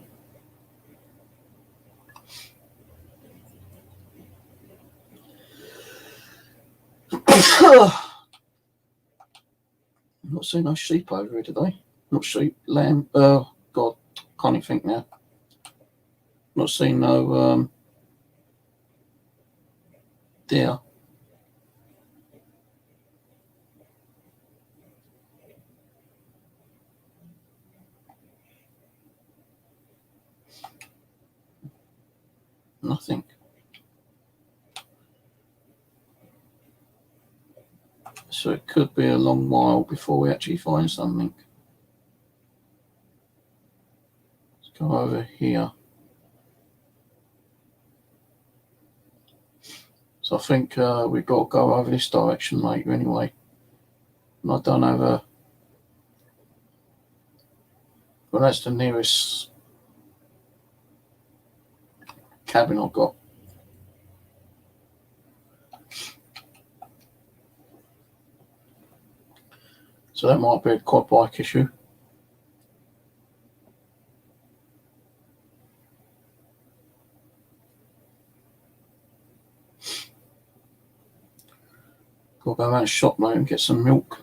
I'm not seeing no sheep over here today. Not sheep, lamb. God, can't even think now. Not seeing no deer. Nothing. So it could be a long while before we actually find something. Let's go over here. So I think we've got to go over this direction later anyway. And I don't have Well, that's the nearest cabin I've got. So that might be a quad bike issue. Got to go around the shop now and get some milk.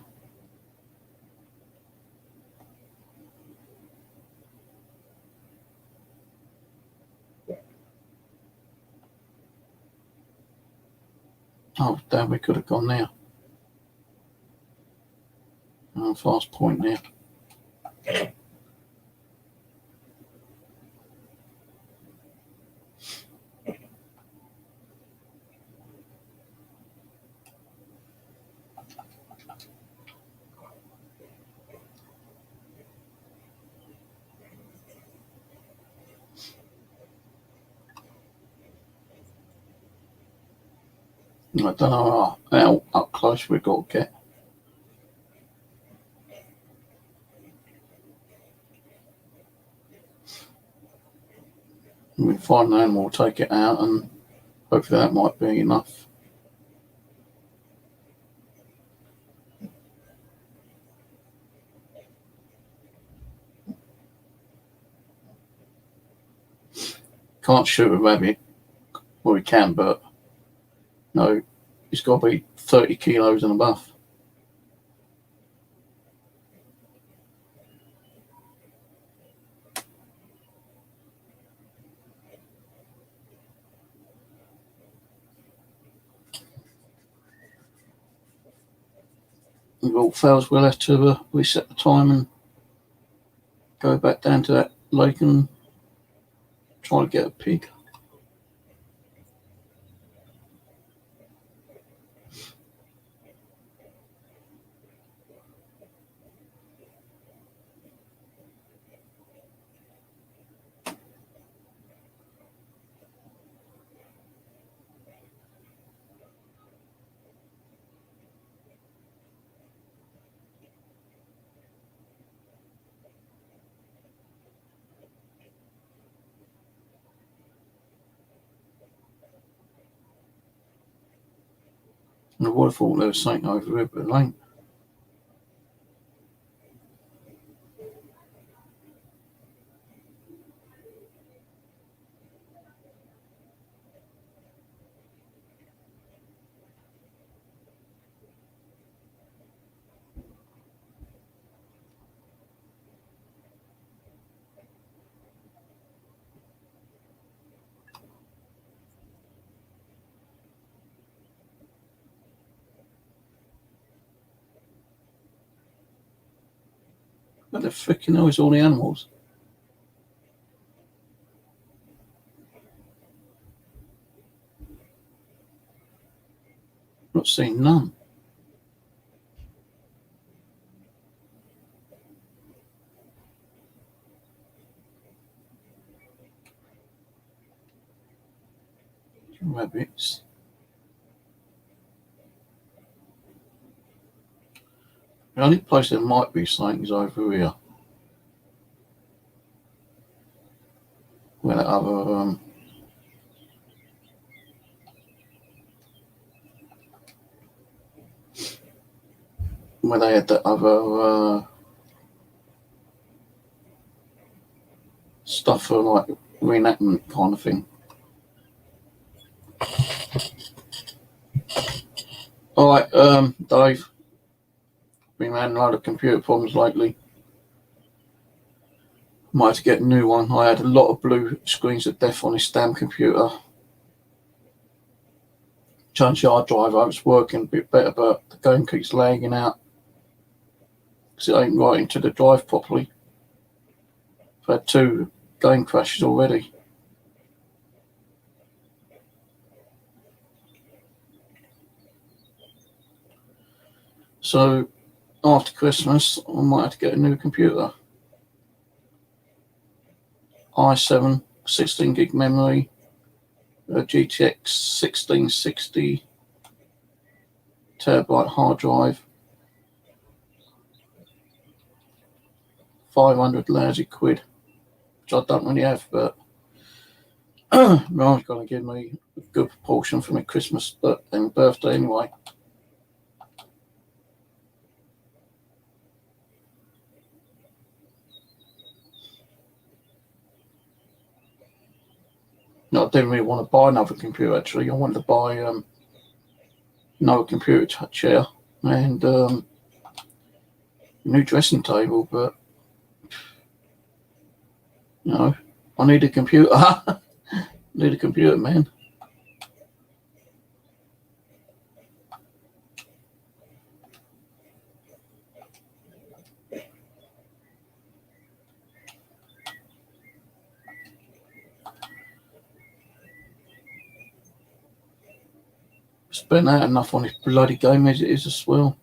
Oh, damn, we could have gone there. Oh, fast point there. I don't know how up close we've got to get. We find an animal, take it out, and hopefully that might be enough. Can't shoot a rabbit. Well, we can, but no, it's got to be 30 kilos and above. If all fails, we'll have to reset the time and go back down to that lake and try to get a pig. And I would have thought there was something over here, but it ain't. What the frickin' hell is all the animals? Not seen none. Rabbits. The only place there might be something is over here. Where that other where they had that other stuff for like reenactment kind of thing. Alright, Dave. Been having a lot of computer problems lately. Might have to get a new one. I had a lot of blue screens of death on this damn computer. Change the hard drive over, it's working a bit better, but the game keeps lagging out because it ain't right into the drive properly. I've had 2 game crashes already. So after Christmas, I might have to get a new computer. i7, 16 gig memory, GTX 1660 terabyte hard drive, 500 lousy quid, which I don't really have, but Mum's going to give me a good proportion for my Christmas and birthday anyway. No, I didn't really want to buy another computer, actually. I wanted to buy another computer chair and a new dressing table, but, you know, I need a computer. I need a computer, man. Spent out enough on this bloody game as it is as well.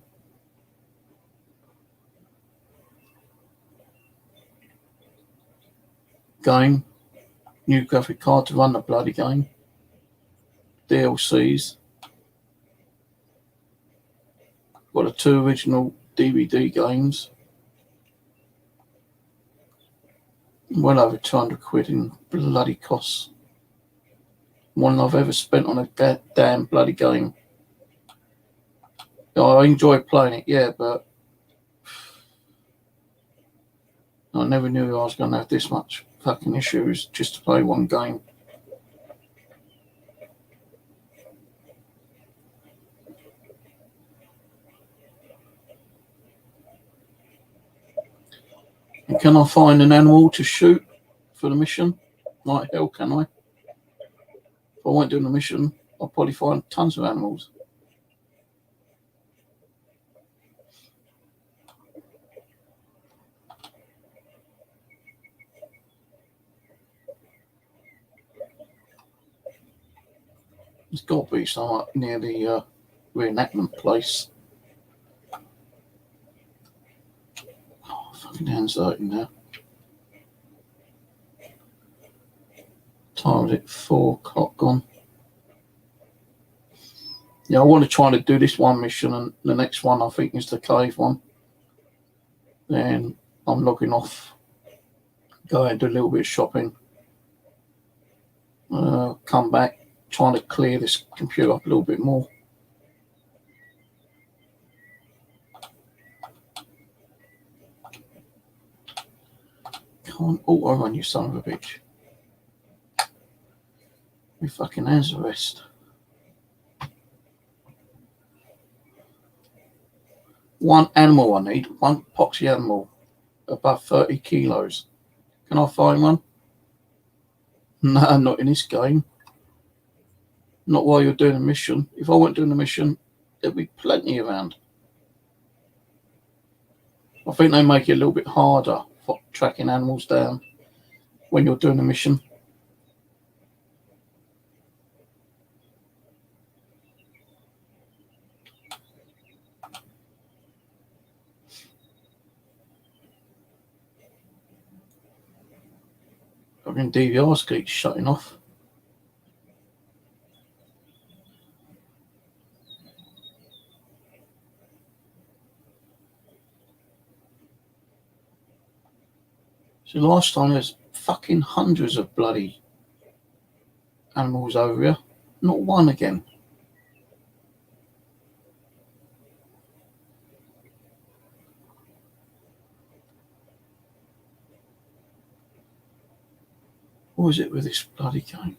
Game, new graphic card to run the bloody game, DLCs, got the 2 original DVD games, well over 200 quid in bloody costs. More than I've ever spent on a damn bloody game. I enjoy playing it, yeah, but I never knew I was going to have this much fucking issues just to play one game. And can I find an animal to shoot for the mission? Like hell, can I? If I weren't doing the mission, I'll probably find tons of animals. There's got to be some up near the reenactment place. Oh, fucking hands dirty now. Time is it? 4 o'clock gone. Yeah, I want to try to do this one mission, and the next one I think is the cave one. Then I'm logging off. Go and do a little bit of shopping. Come back, trying to clear this computer up a little bit more. Can't auto run, you son of a bitch. My fucking hands are rest. One animal I need, one poxy animal, above 30 kilos. Can I find one? No, not in this game. Not while you're doing a mission. If I weren't doing a mission, there'd be plenty around. I think they make it a little bit harder for tracking animals down when you're doing a mission. Fucking DVRs keep shutting off. So last time there's fucking hundreds of bloody animals over here. Not one again. What is it with this bloody game?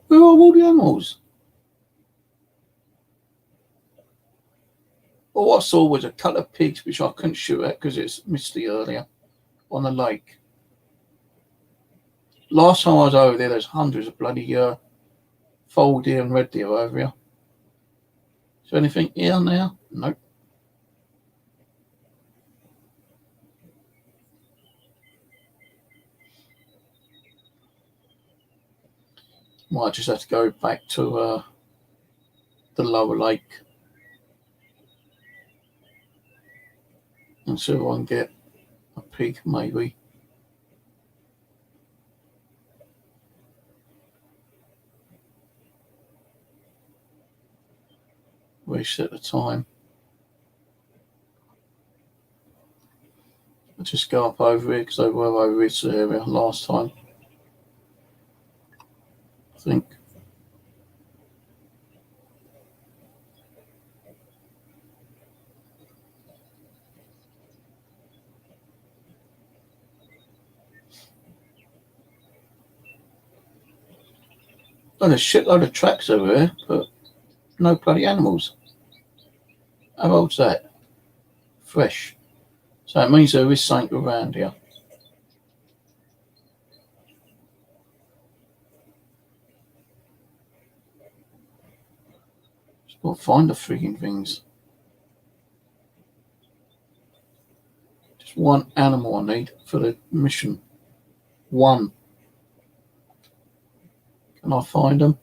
Where are all the animals? All I saw was a couple of pigs, which I couldn't shoot at because it's misty earlier, on the lake. Last time I was over there's hundreds of bloody foal deer and red deer over here. Is there anything here now? Nope. Might just have to go back to the lower lake and see if I can get a pig, maybe. Reset the time. I'll just go up over here because they were over this area last time, I think. Oh, there's a shitload of tracks over here, but no bloody animals. How old's that? Fresh. So it means there is something around here. Just got to find the frigging things. Just one animal I need for the mission. One. Can I find them?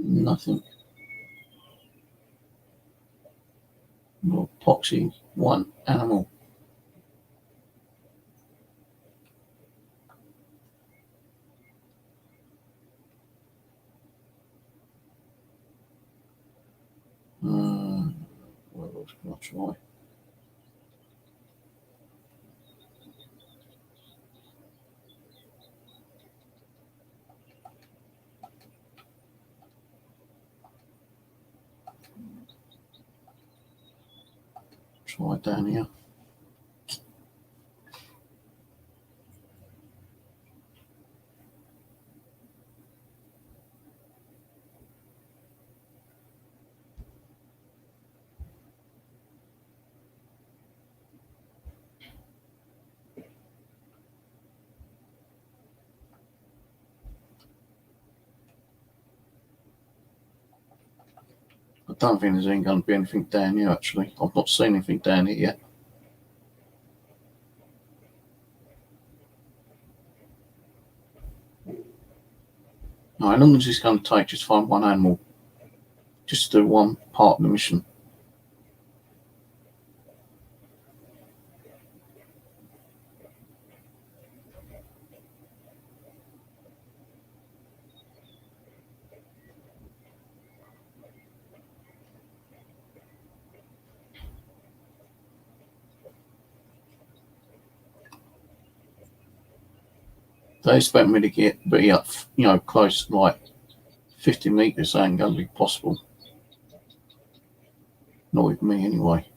Nothing. Well, Poxy, one animal. What else can I try? Try down here. I don't think there's going to be anything down here, actually. I've not seen anything down here yet. No, how long is this going to take? Just find one animal. Just to do one part of the mission. They expect me to be up, close, like 50 metres. That ain't going to be possible. Not with me, anyway.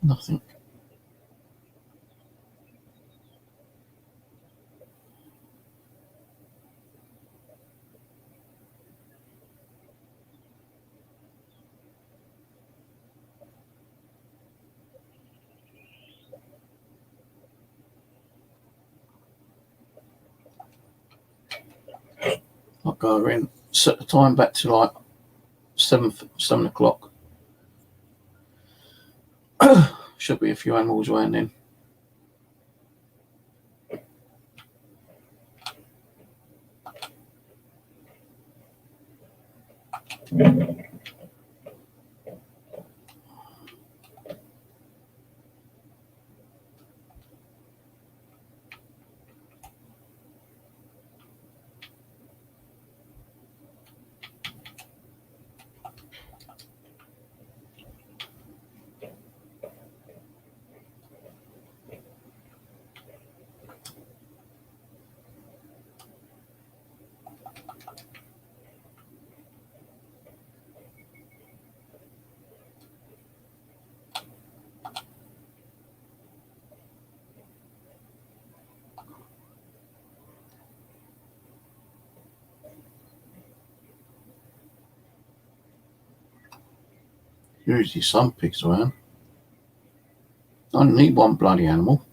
Nothing. I'll go in, set the time back to like 7 o'clock. Should be a few animals around then. Usually some pigs around. I don't need one bloody animal.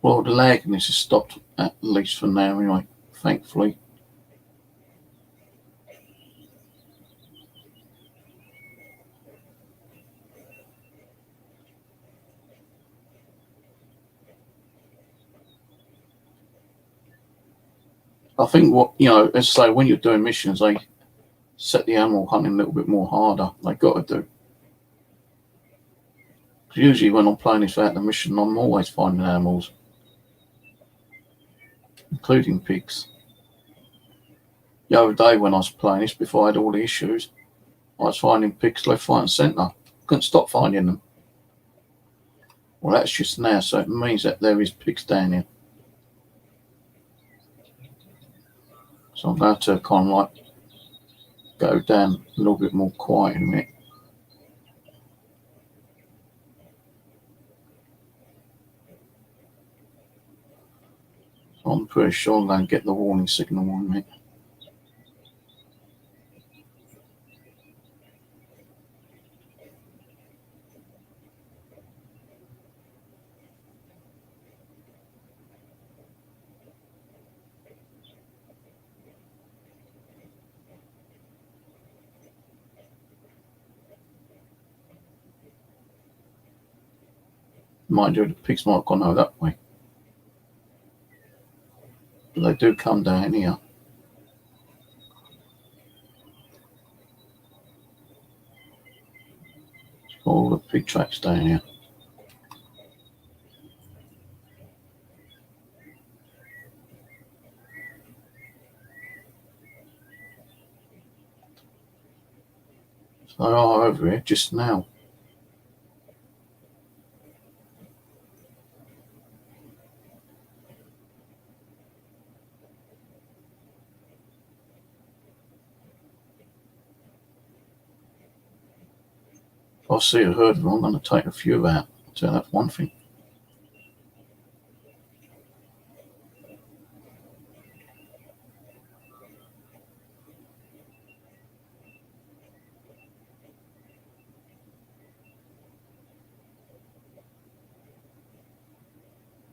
Well, the lagging has stopped at least for now anyway, thankfully. I think as I say, when you're doing missions, they set the animal hunting a little bit more harder. They got to do. Usually when I'm playing this without the mission, I'm always finding animals, including pigs. The other day when I was playing this, before I had all the issues, I was finding pigs left, right and centre. Couldn't stop finding them. Well, that's just now, so it means that there is pigs down here. So I'm going to kind of like go down a little bit more quiet in a minute. So I'm pretty sure I'm going to get the warning signal in a minute. Mind you, the pigs might have gone over that way. But they do come down here. All the pig tracks down here. So they are over here just now. If I see a herd of them, I'm going to take a few out. So that's one thing.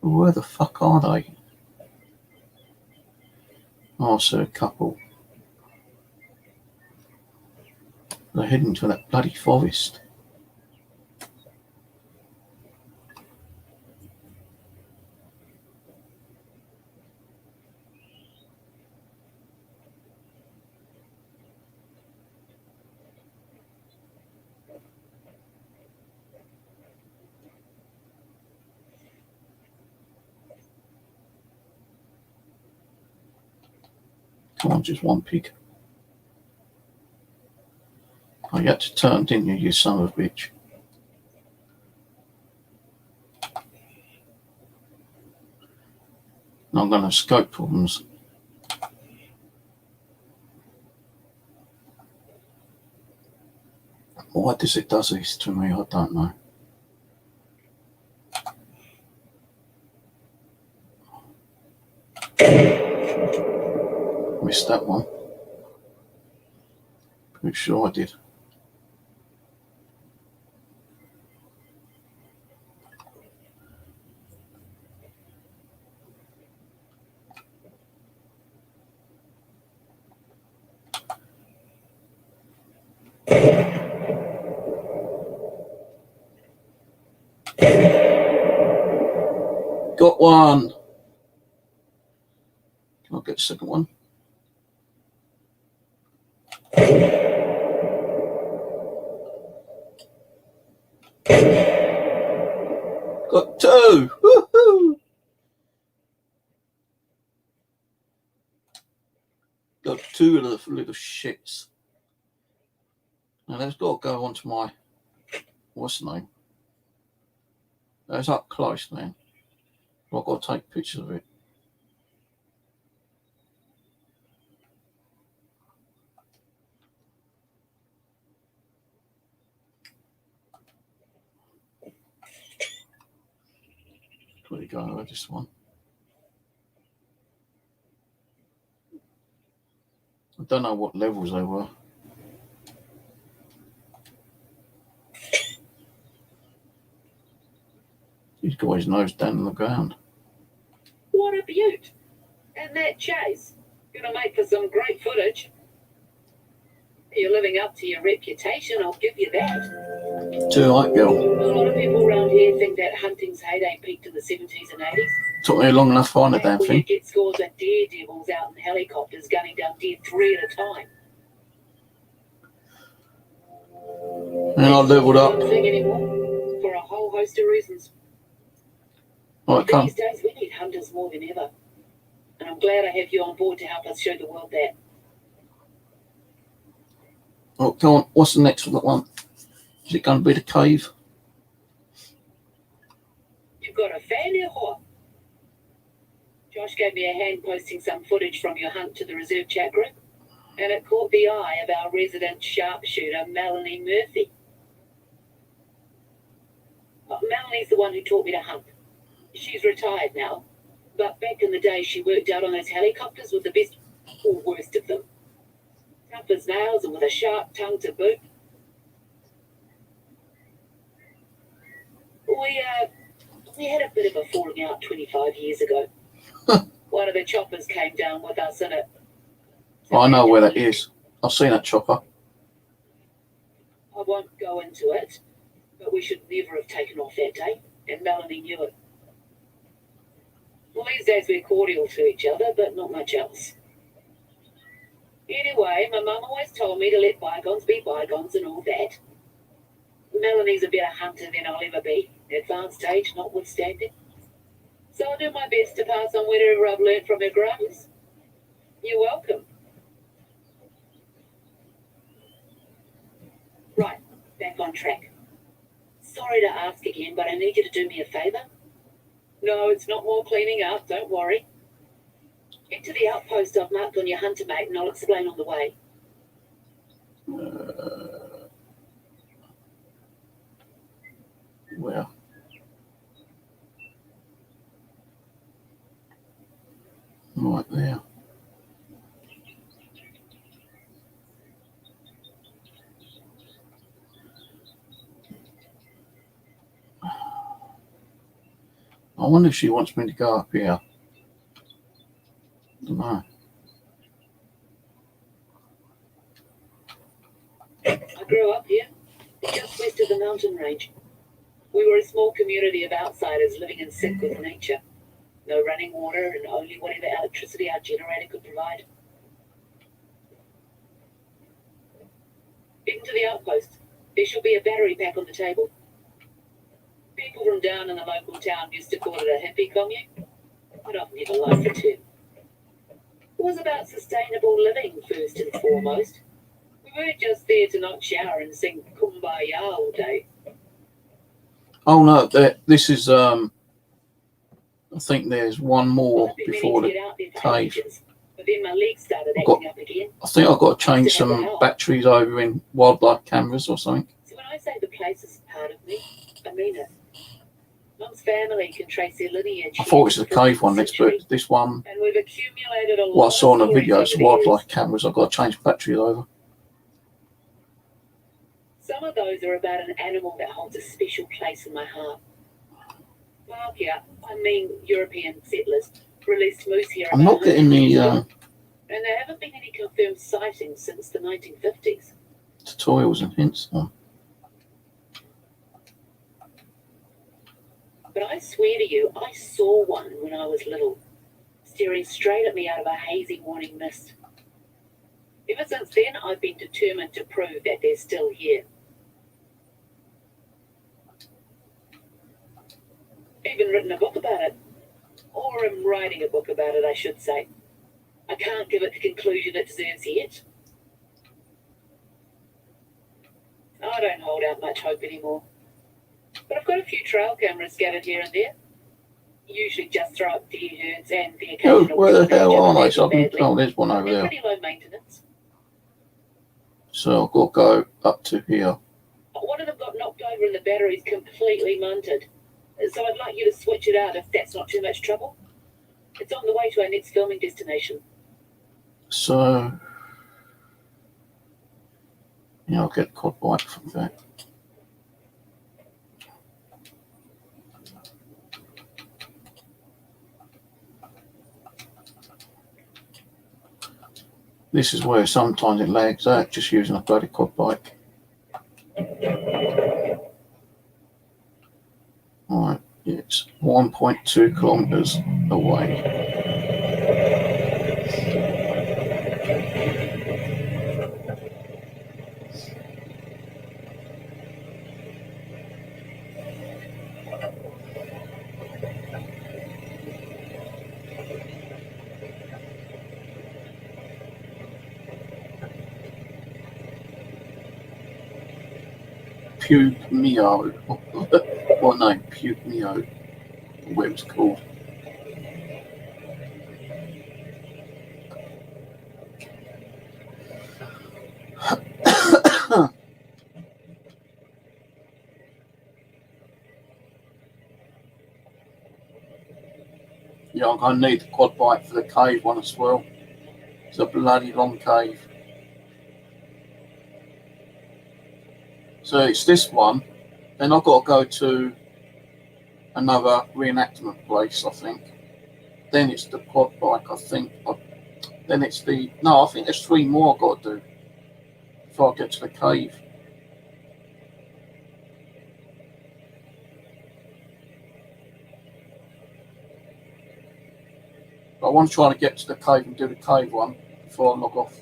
Where the fuck are they? Oh, I see a couple. They're heading to that bloody forest. Come on, just one pig. Oh, you had to turn, didn't you, you son of a bitch? And I'm going to have scope problems. Why does it do this to me? I don't know. Missed that one. Pretty sure I did. Got one. Can I get the second one? Got two. Woohoo! Got two of the little shits. Now that's got to go onto my, what's the name? That's up close, man. I've got to take pictures of it. we go with this one. I don't know what levels they were. He's got his nose down on the ground. What a beaut! And that chase, gonna make for some great footage. You're living up to your reputation, I'll give you that. Too right, girl. A lot of people around here think that hunting's heyday peaked in the 70s and 80s. Took me long enough to find the damn Where you thing. get scores of daredevils out in helicopters gunning down deer 3 at a time. And I leveled up. Thing anymore, for a whole host of reasons. Right, come. These days we need hunters more than ever. And I'm glad I have you on board to help us show the world that. Oh, come on. What's the next one? Is it going to be the cave? You've got a failure, whore. Josh gave me a hand posting some footage from your hunt to the reserve chat group, and it caught the eye of our resident sharpshooter, Melanie Murphy. Melanie's the one who taught me to hunt. She's retired now, but back in the day she worked out on those helicopters with the best or worst of them. Tough as nails and with a sharp tongue to boot. We had a bit of a falling out 25 years ago. One of the choppers came down with us in it. Oh, I know where that is. I've seen that chopper. I won't go into it, but we should never have taken off that day, and Melanie knew it. Well, these days we're cordial to each other, but not much else. Anyway, my mum always told me to let bygones be bygones and all that. Melanie's a better hunter than I'll ever be, advanced age notwithstanding. So I'll do my best to pass on whatever I've learned from her grums. You're welcome. Right, back on track. Sorry to ask again, but I need you to do me a favour. No, it's not more cleaning up, don't worry. Get to the outpost I've marked on your hunter mate and I'll explain on the way. Where? Right there. I wonder if she wants me to go up here. I don't know. I grew up here, just west of the mountain range. We were a small community of outsiders living in sync with nature. No running water and only whatever electricity our generator could provide. Get into the outpost. There should be a battery pack on the table. People from down in the local town used to call it a hippie commune, but I've never liked it too. It was about sustainable living first and foremost. We weren't just there to not shower and sing Kumbaya all day. Oh no, this is I think there's one more before the cave. But then my legs started acting up again. I think I've got to change some batteries over in wildlife cameras or something. So when I say the place is part of me, I mean it. Mum's family can trace their lineage. I thought it was the cave one next, but this one, and we've accumulated a lot what I saw in the of video, is stories over the wildlife cameras. I've got to change batteries over. Some of those are about an animal that holds a special place in my heart. Well, yeah, I mean European settlers released moose here. I'm not getting the and there haven't been any confirmed sightings since the 1950s. tutorials and hints on. But I swear to you, I saw one when I was little, staring straight at me out of a hazy morning mist. Ever since then, I've been determined to prove that they're still here. Even written a book about it. Or am writing a book about it, I should say. I can't give it the conclusion it deserves yet. I don't hold out much hope anymore. But I've got a few trail cameras scattered here and there. Usually just throw up deer herds and the occasional... Oh, where the hell are they? So I can, oh, there's one over They're there. pretty low maintenance. So I've got to go up to here. One of them got knocked over and the battery's completely munted. So I'd like you to switch it out if that's not too much trouble. It's on the way to our next filming destination. So, yeah, I'll get quad bike from there. This is where sometimes it lags out just using a bloody quad bike. Right, it's 1.2 kilometres away. Pugmeo, what name? Pugmeo, what it was called. Yeah, I'm going to need the quad bike for the cave one as well. It's a bloody long cave. So it's this one. Then I've got to go to another reenactment place, I think. Then it's the quad bike, I think. Then it's the... No, I think there's 3 more I've got to do before I get to the cave. But I want to try to get to the cave and do the cave one before I log off.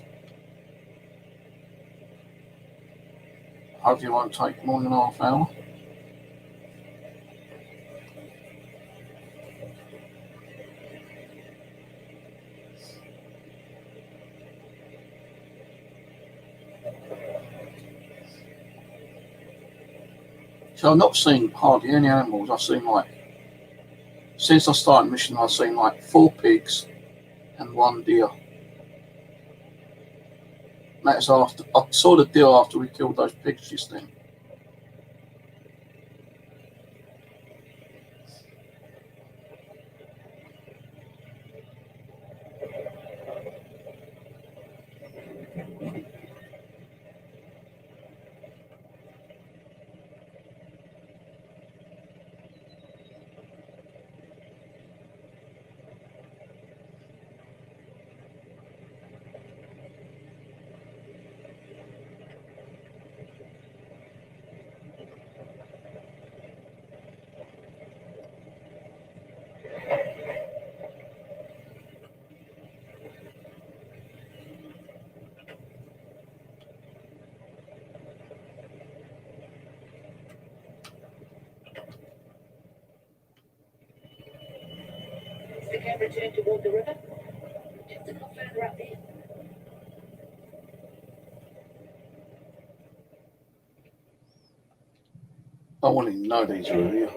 Hopefully it won't take more than half an hour. So I've not seen hardly any animals. I've seen since I started mission, I've seen 4 pigs and 1 deer. That's after I saw the deer after we killed those pigs just then. Is the camera turned toward the river? Just a little further up there. I wouldn't even know these were here.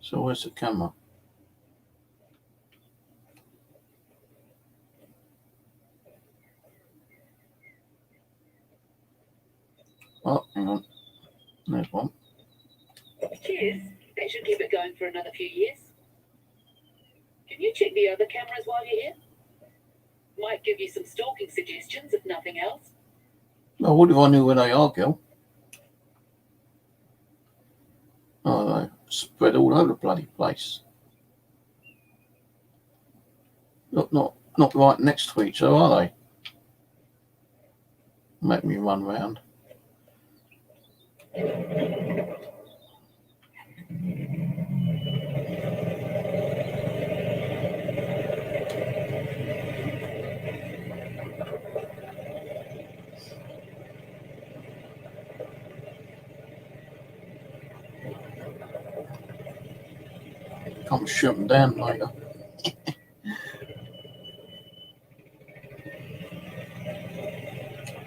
So where's the camera? Oh, hang on. There's one. Cheers. That should keep it going for another few years. Can you check the other cameras while you're here? Might give you some stalking suggestions, if nothing else. Well, what if I knew where they are, Gil? Oh, they're spread all over the bloody place. Look, not right next to each other, are they? Make me run round. Come shoot them down later.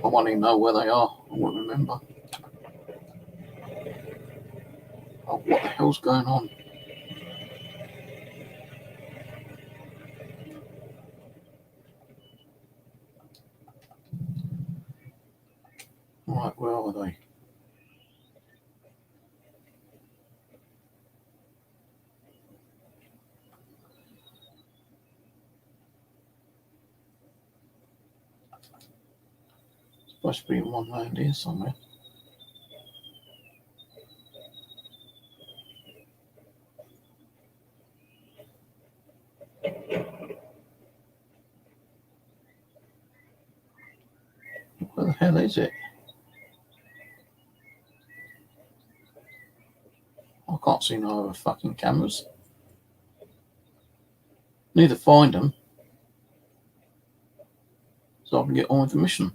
I won't even know where they are. I won't remember. Oh, what the hell's going on? Right, where are they? Supposed to be one round here somewhere. Where the hell is it? I can't see no other fucking cameras. Need to find them so I can get on with the mission.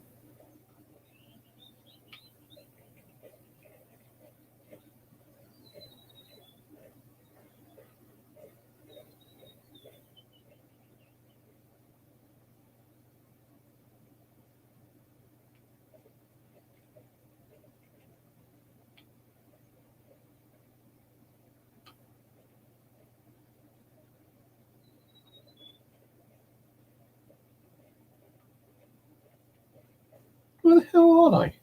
Where the hell are they?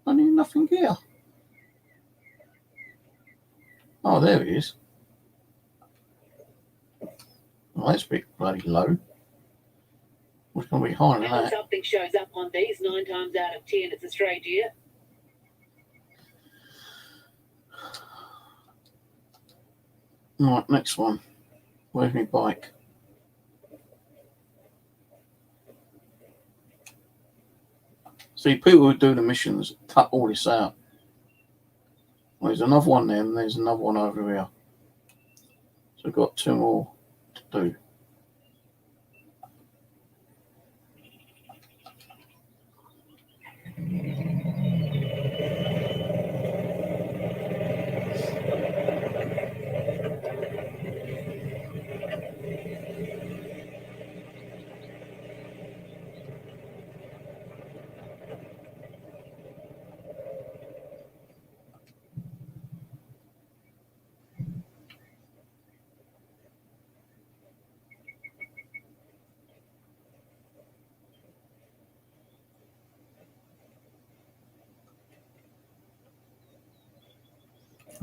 I need nothing here. Oh, there he is. Well, that's a bit bloody low. What's going to be higher than When that? something shows up on these, 9 times out of 10, it's a stray deer. Right, next one. Where's my bike? See, people who do the missions cut all this out. Well, there's another one there, and there's another one over here. So we've got 2 more to do.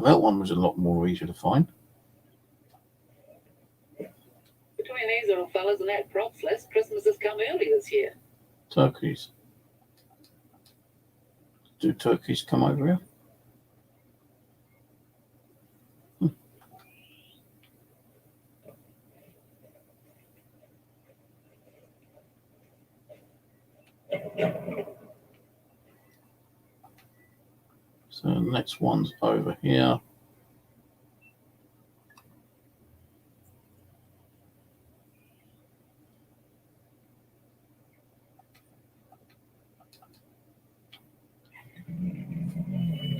That one was a lot more easier to find. Between these little fellas and that props list, Christmas has come early this year. Turkeys. Do turkeys come over here? So the next one's over here.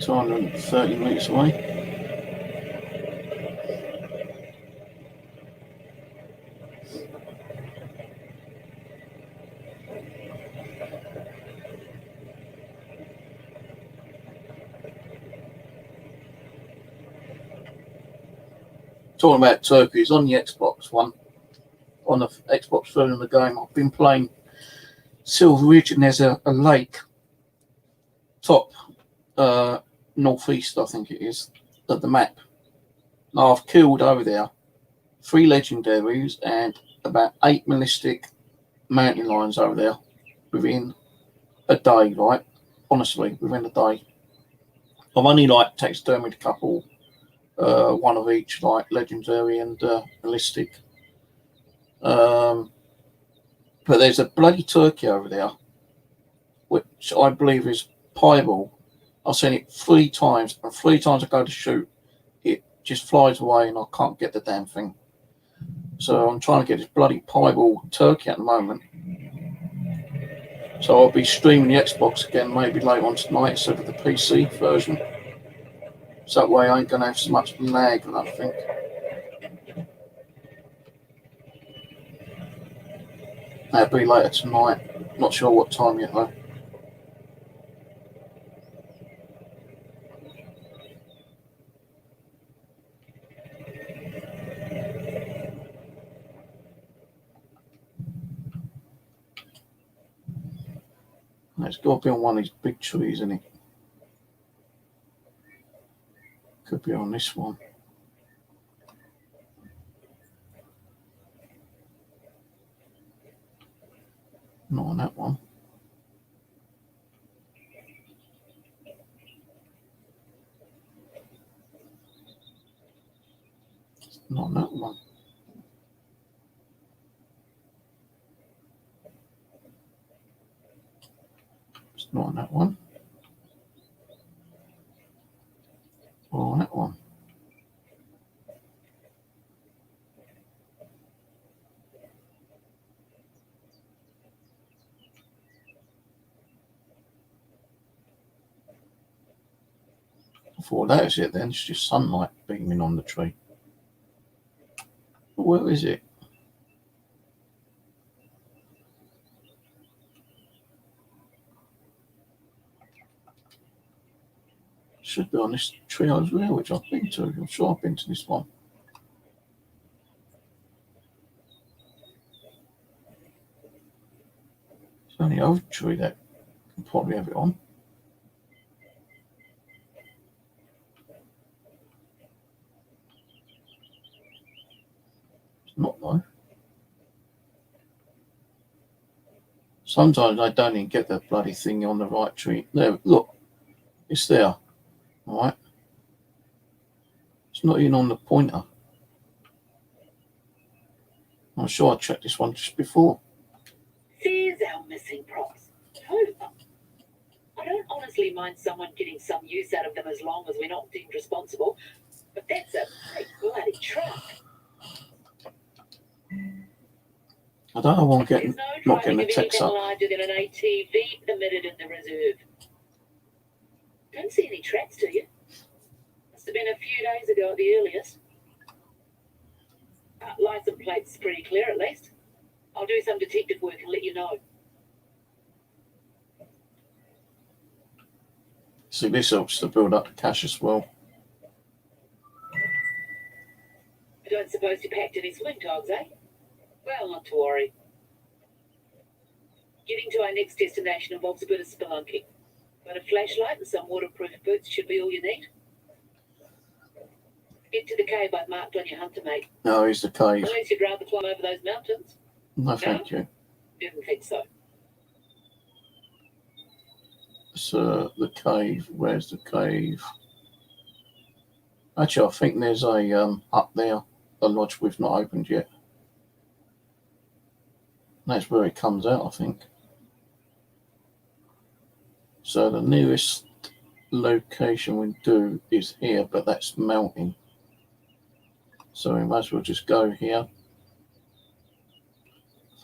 $230 away. Talking about turkeys on the Xbox One, on the Xbox version of the game, I've been playing Silver Ridge, and there's a lake top northeast, I think it is, of the map. Now I've killed over there 3 legendaries and about 8 ballistic mountain lions over there within a day, right? Honestly, within a day. I've only taxidermied a couple one of each, like legendary and ballistic. But there's a bloody turkey over there, which I believe is piebald. I've seen it 3 times, and 3 times I go to shoot, it just flies away, and I can't get the damn thing. So I'm trying to get this bloody piebald turkey at the moment. So I'll be streaming the Xbox again maybe later on tonight instead of the PC version. So that way I ain't going to have so much lag, I think. That'll be later tonight. Not sure what time yet though. It's got to be on one of these big trees, isn't it? Could be on this one. Not on that one. Not on that one. It's not on that one. Or on that one. I thought that was it then. It's just sunlight beaming on the tree. But where is it? Should be on this tree over there, which I've been to. I'm sure I've been to this one. It's only the other tree that can probably have it on. It's not though. Sometimes I don't even get the bloody thing on the right tree. There, look. It's there. Alright. It's not even on the pointer. I'm sure I checked this one just before. There's our missing props. Totally. I don't honestly mind someone getting some use out of them as long as we're not deemed responsible, but that's a big bloody truck. I don't know why I'm getting, There's no not getting the driving of text anything up. larger than an ATV permitted in the reserve. Don't see any tracks, do you? Must have been a few days ago at the earliest. License plate's pretty clear at least. I'll do some detective work and let you know. See, this helps to build up the cash as well. I don't suppose you packed any swing dogs, eh? Well, not to worry. Getting to our next destination involves a bit of spelunking, but a flashlight and some waterproof boots should be all you need. Get to the cave I've marked on your hunter mate. No, here's the cave. Unless you'd rather climb over those mountains. No, thank you. Didn't think so. So the cave. Where's the cave? Actually, I think there's a up there, a lodge we've not opened yet. That's where it comes out, I think. So the nearest location we do is here, but that's mountain. So we might as well just go here.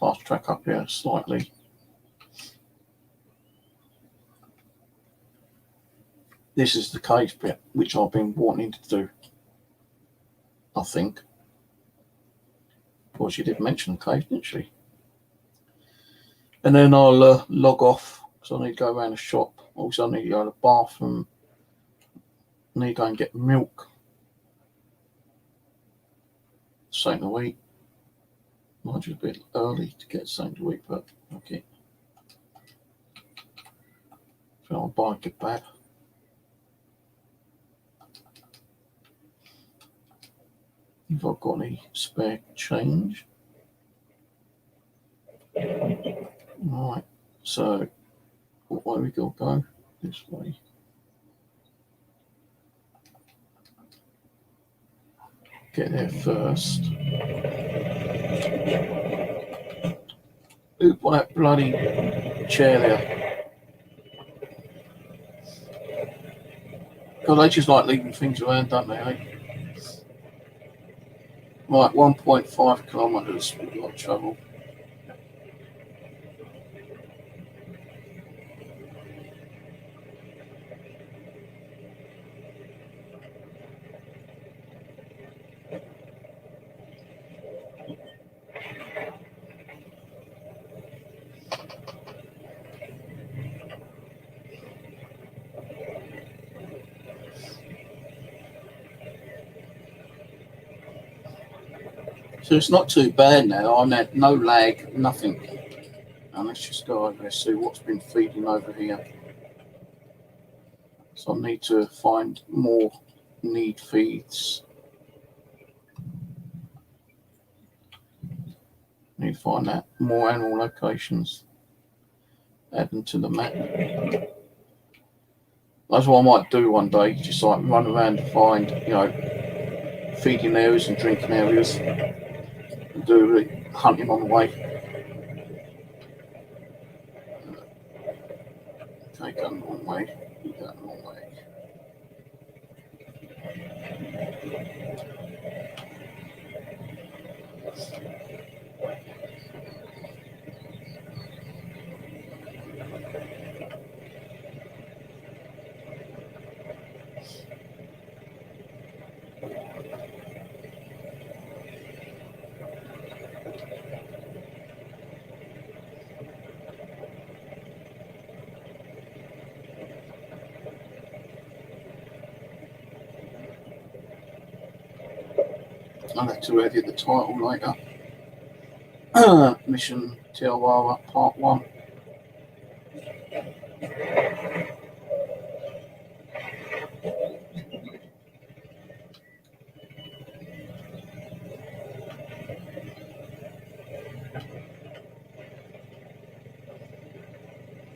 Fast track up here slightly. This is the cave bit, which I've been wanting to do, I think. Well, she did mention the cave, didn't she? And then I'll log off, because I need to go around the shop. Also, I need to go to the bathroom. I need to go and get milk. Something to eat. Might be a bit early to get something to eat, but okay. So I'll buy a kebab. If I've got any spare change. Right, so what way we go? This way. get there first. Who put that bloody chair there? God, they just like leaving things around, don't they? Eh? Right, 1.5 kilometres. We've got trouble. So it's not too bad now. I'm had no lag, nothing. And let's just go over and see what's been feeding over here. So I need to find more need feeds. Need to find that more animal locations. Add them to the map. That's what I might do one day. Just like run around and find, you know, feeding areas and drinking areas. And do hunting on the way. Okay, going the wrong way. Going the wrong way. I'll have to edit the title later. Mission to Awaroa Part 1.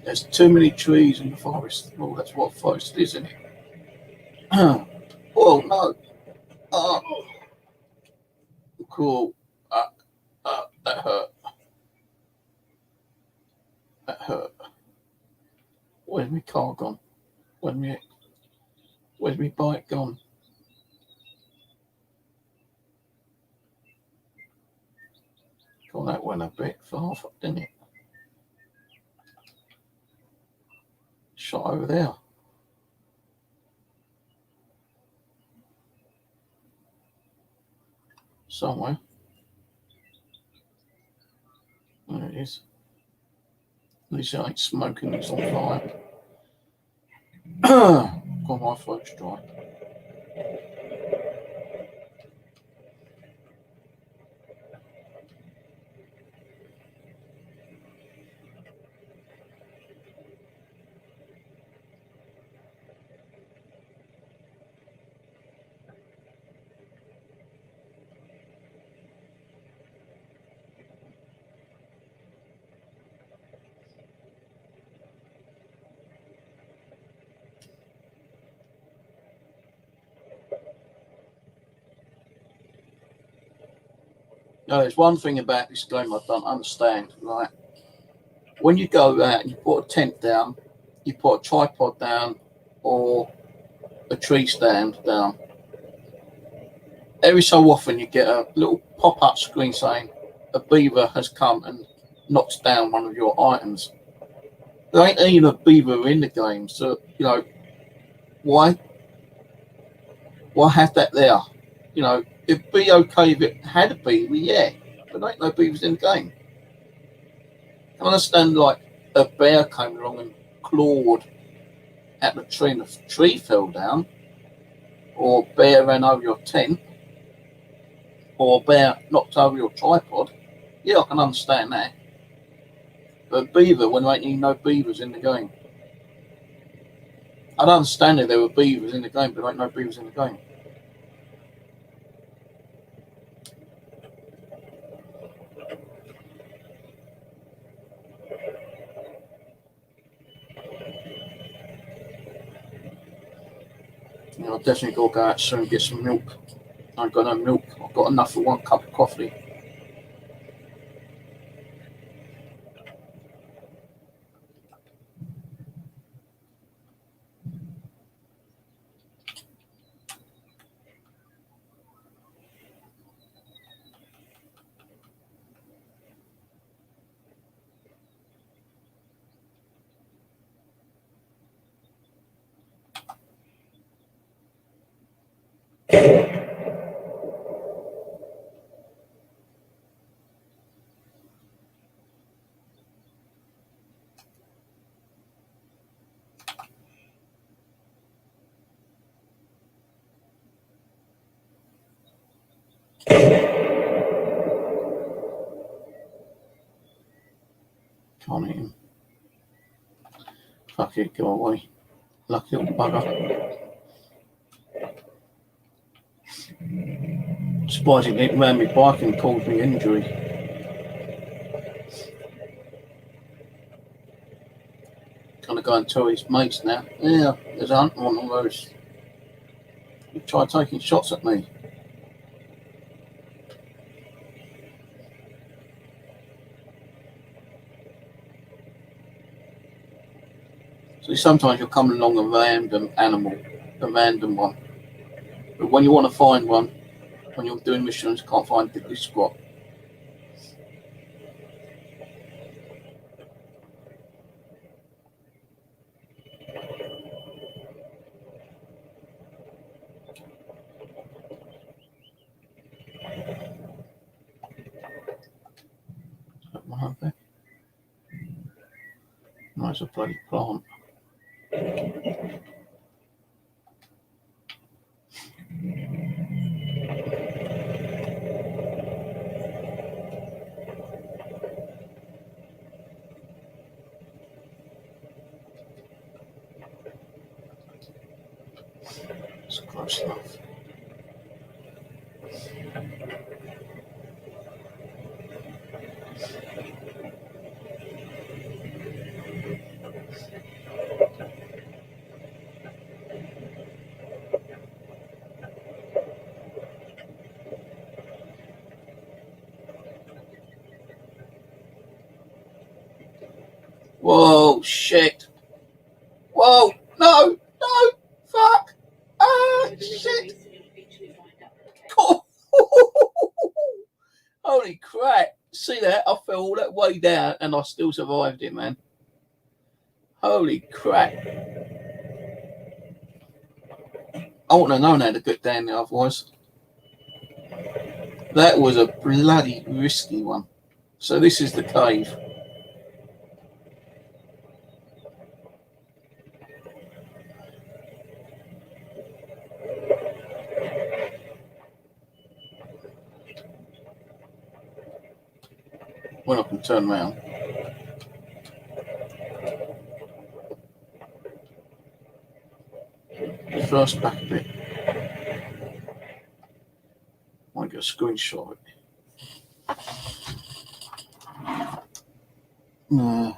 There's too many trees in the forest. Well, that's what forest is, isn't it? Oh, no. Cool. That hurt. That hurt. Where's my car gone? Where's my bike gone? God, that went a bit far, didn't it? Shot over there. Somewhere. There it is. At least it ain't smoking, it's on fire. God, my throat's dry. Now, there's one thing about this game I don't understand, right? When you go out and you put a tent down, you put a tripod down or a tree stand down, every so often you get a little pop-up screen saying a beaver has come and knocked down one of your items. There ain't even a beaver in the game, so, you know, why have that there? You know, it'd be okay if it had a beaver, yeah, but there ain't no beavers in the game. I understand, like, a bear came along and clawed at the tree and the tree fell down, or a bear ran over your tent, or a bear knocked over your tripod. Yeah, I can understand that. But a beaver, when there ain't even no beavers in the game. I'd understand if there were beavers in the game, but there ain't no beavers in the game. You know, I've definitely got to go out soon and get some milk. I've got no milk. I've got enough for 1 cup of coffee. Can't eat him. Fuck it, go away. Lucky little bugger. Surprised he didn't ram me bike and caused me injury. Gonna go and tell his mates now. Yeah, there's a hunter on the road. He tried taking shots at me. So sometimes you'll come along a random animal, a random one. But when you want to find one, when you're doing missions, can't find diddly squat. No, it's a bloody plant. It's gross stuff. Whoa, shit. Whoa, no, fuck. Ah, shit. Oh, holy crap. See that? I fell all that way down and I still survived it, man. Holy crap. I wouldn't have known how to get down there otherwise. That was a bloody risky one. So this is the cave. When I can turn around. First back a bit. Might get a screenshot of it. No.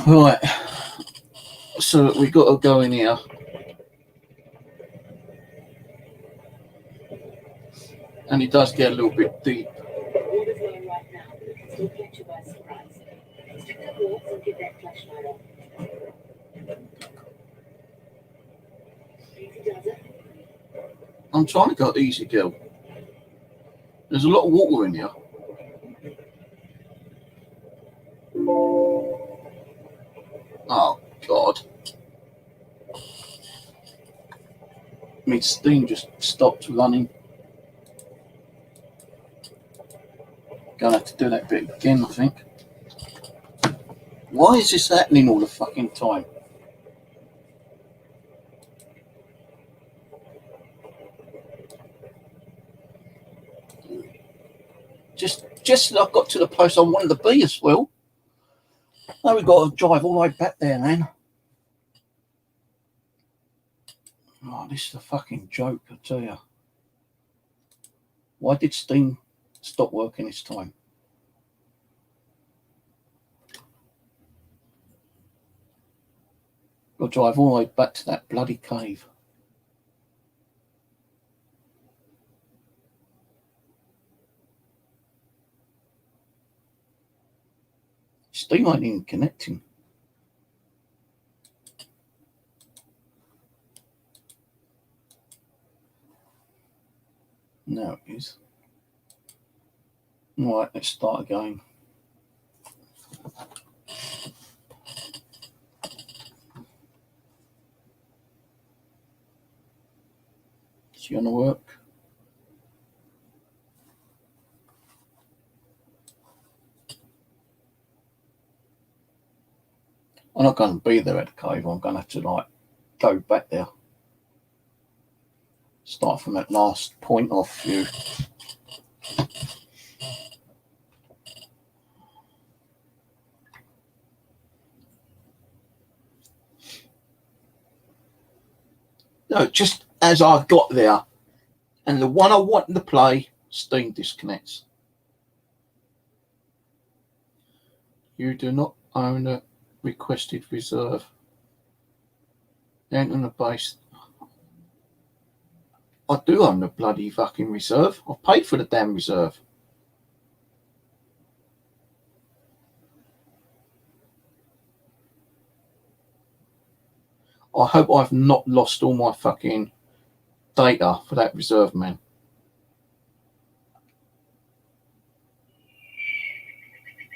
Right. So we got to go in here. And it does get a little bit deep. Water's low right now, but it can still catch you by surprise. Stick to the walls and get that flashlight on. Easy does it. I'm trying to go easy, girl. There's a lot of water in here. Oh, God. My steam just stopped running. Gonna have to do that bit again, I think. Why is this happening all the fucking time? Just as I got to the place I wanted to be as well. Now we've got to drive all the way back there, man. Oh, this is a fucking joke, I tell you. Why did Steam stop working this time? I'll drive all the way back to that bloody cave. Steam ain't even connecting. Now it is. Right, let's start again. Is it going to work? I'm not going to be there at the cave. I'm going to have to go back there. Start from that last point off view. No, just as I got there, and the one I wanted to play, Steam disconnects. You do not own a requested reserve. Enter the base. I do own the bloody fucking reserve. I've paid for the damn reserve. I hope I've not lost all my fucking data for that reserve, man.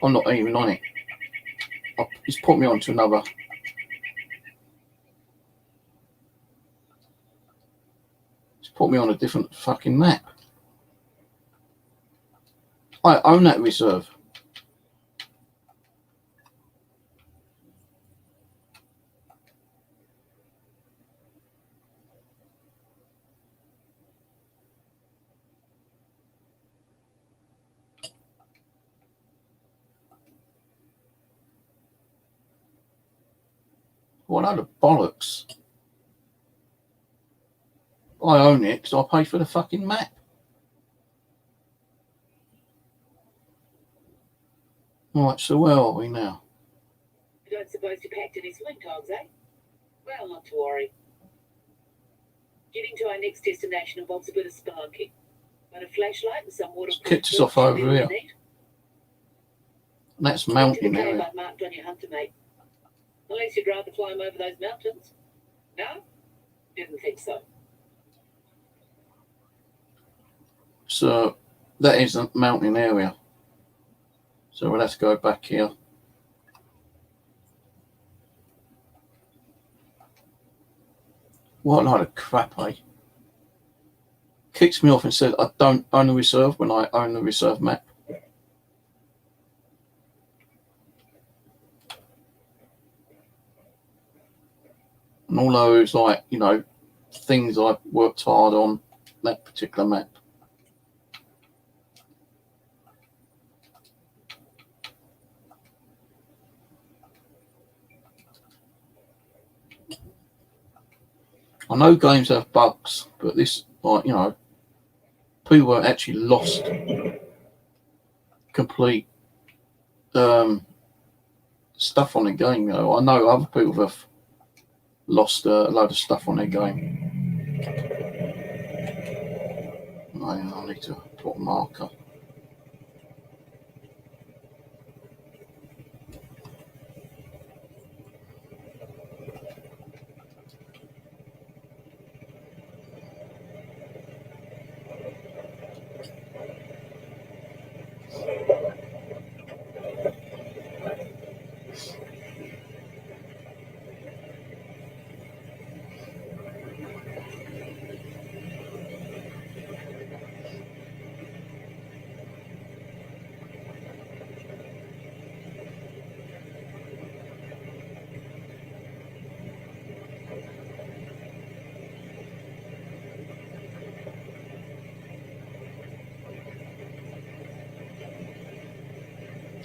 I'm not even on it. He's put me onto another. He's put me on a different fucking map. I own that reserve. What other bollocks? I own it because I pay for the fucking map. Right, so where are we now? You don't suppose you packed any swing dogs, eh? Well, not to worry. Getting to our next destination involves a bit of spelunking. But a flashlight and some water. Kicked us off over here. That's mountain area. area. I've marked on your hunter, mate. Unless you'd rather climb over those mountains. No? Didn't think so. So that is a mountain area. So we'll have to go back here. What a lot of crap, eh? Kicks me off and said I don't own a reserve when I own the reserve map. And all those, things I've worked hard on that particular map. I know games have bugs, but this, people have actually lost complete stuff on the game. I know other people have lost a load of stuff on their game. I need to put a marker.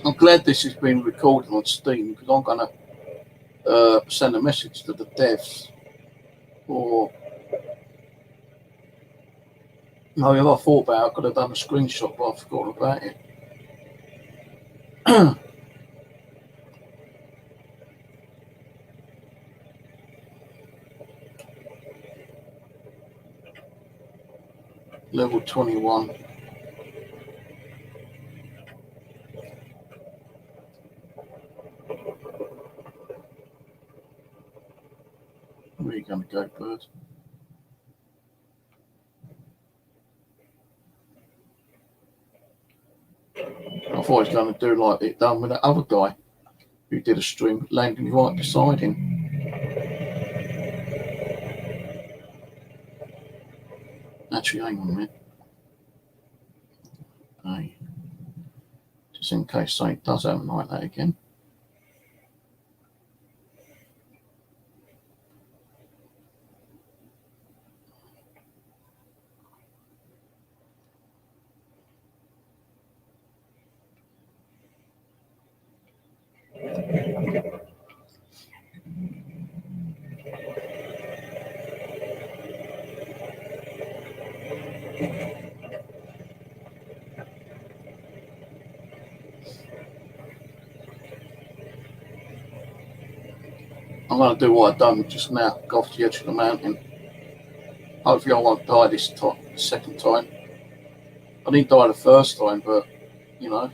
I'm glad this has been recorded on Steam because I'm going to send a message to the devs. Or, no, if I thought about it, I could have done a screenshot, but I forgot about it. level 21. Where are you going to go, bird? I thought I was going to do like it done with that other guy who did a stream landing right beside him. Actually, hang on a minute. Hey, just in case something does happen like that again. I'm going to do what I've done just now, go off the edge of the mountain. Hopefully I won't die this time, the second time. I didn't die the first time, but, you know.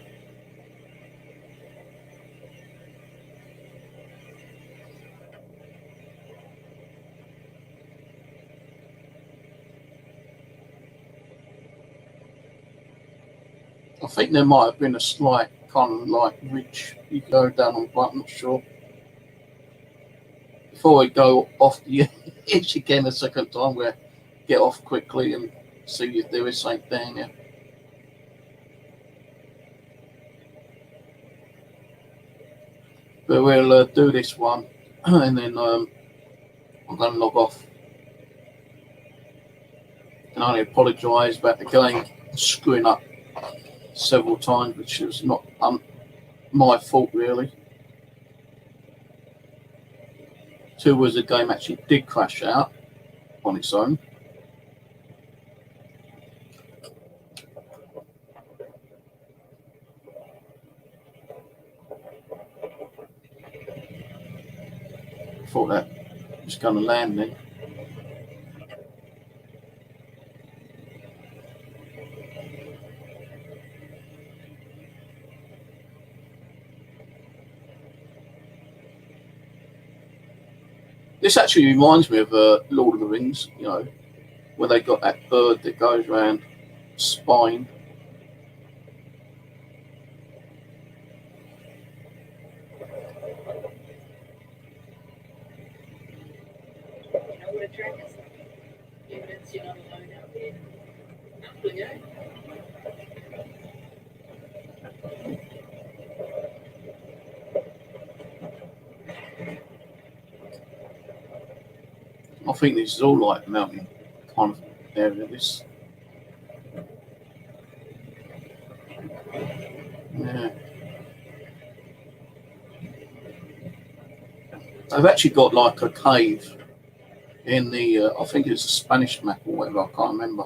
I think there might have been a slight kind of like ridge you go down on, but I'm not sure. Before we go off the edge again a second time, we'll get off quickly and see if there is something down here. But we'll do this one and then I'm going to log off. And I only apologise about the game screwing up several times, which was not my fault really. 2 was the game actually did crash out on its own. Thought that was going to land then. This actually reminds me of Lord of the Rings, you know, where they got that bird that goes around spine. You know what a track is like? Evidence you're not alone out there. Humbling, eh? I think this is all like mountain kind of area. This, yeah. They've actually got like a cave in the, I think it's a Spanish map or whatever. I can't remember.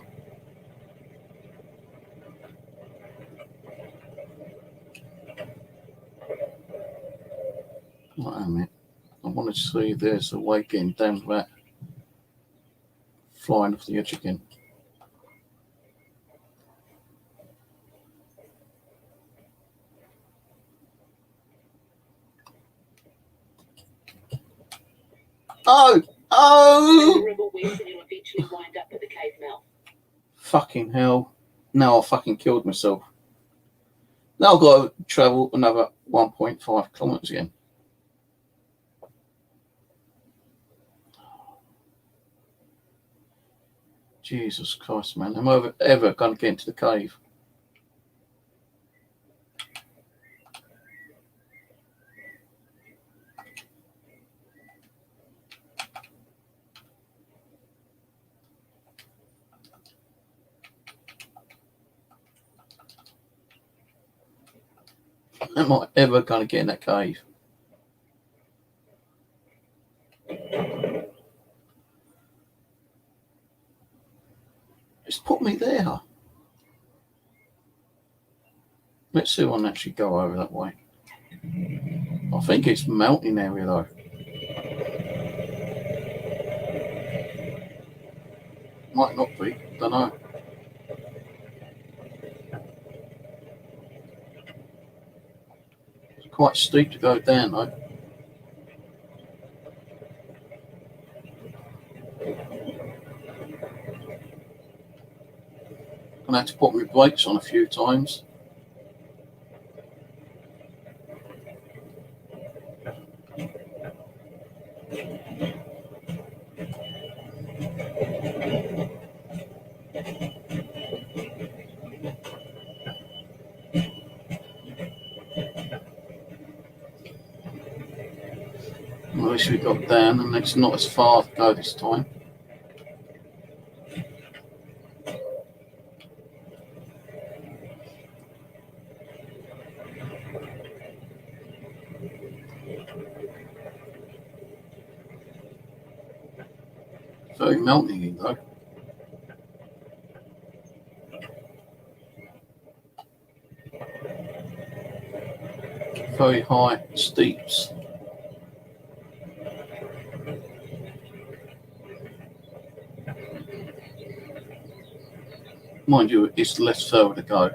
Wait a minute. I want to see if there's a way getting down to that. Flying off the edge again. Oh! River west and you'll eventually wind up at the cave mouth. Fucking hell. Now I fucking killed myself. Now I've got to travel another 1.5 kilometres again. Jesus Christ, man. Am I ever going to get into the cave? Am I ever going to get in that cave? It's put me there. Let's see if I can actually go over that way. I think it's mountain area though. Might not be, don't know. Quite steep to go down though. I'm gonna have to put my brakes on a few times. At least we got down, and it's not as far to go this time. Very mountainy though. Very high steeps. Mind you, it's less further to go.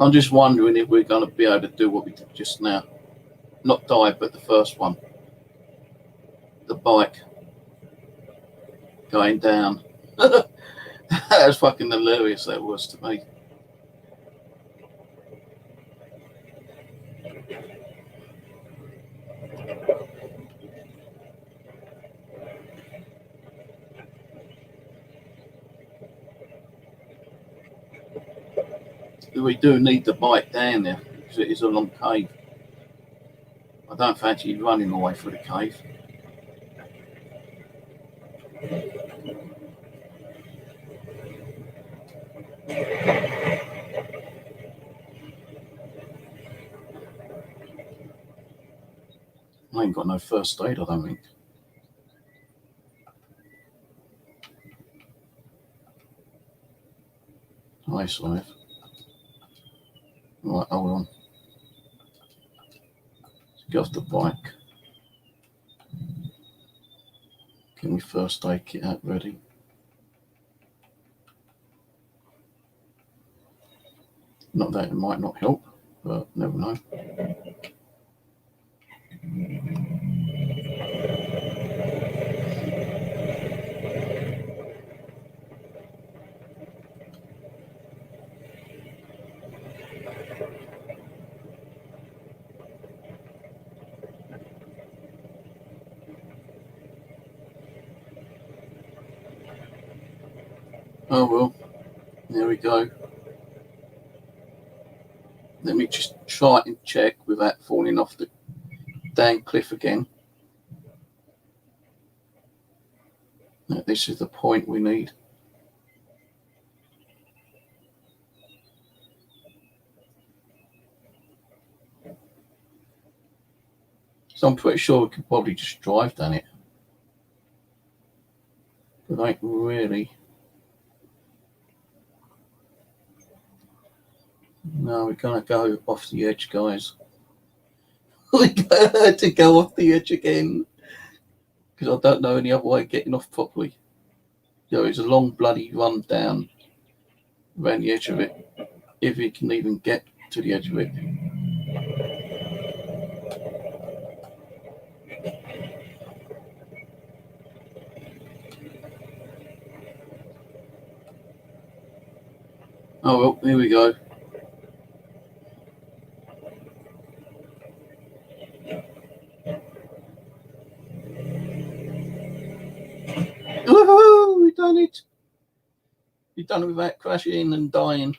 I'm just wondering if we're going to be able to do what we did just now. Not dive, but the first one. The bike going down. That was fucking hilarious, that was to me. We do need the bike down there because it is a long cave. I don't fancy running away through the cave. I ain't got no first aid, I don't think. Nice life. Right, hold on. Let's get off the bike. Get my first aid kit out ready. Not that it might not help, but never know. Oh well, there we go. Let me just try and check without falling off the dang cliff again. Now, this is the point we need. So I'm pretty sure we could probably just drive down it. But ain't really. No, we're going to go off the edge, guys. We had to go off the edge again. Because I don't know any other way of getting off properly. You know, it's a long bloody run down around the edge of it. If we can even get to the edge of it. Oh well, here we go. Woohoo! We done it! We done it without crashing and dying.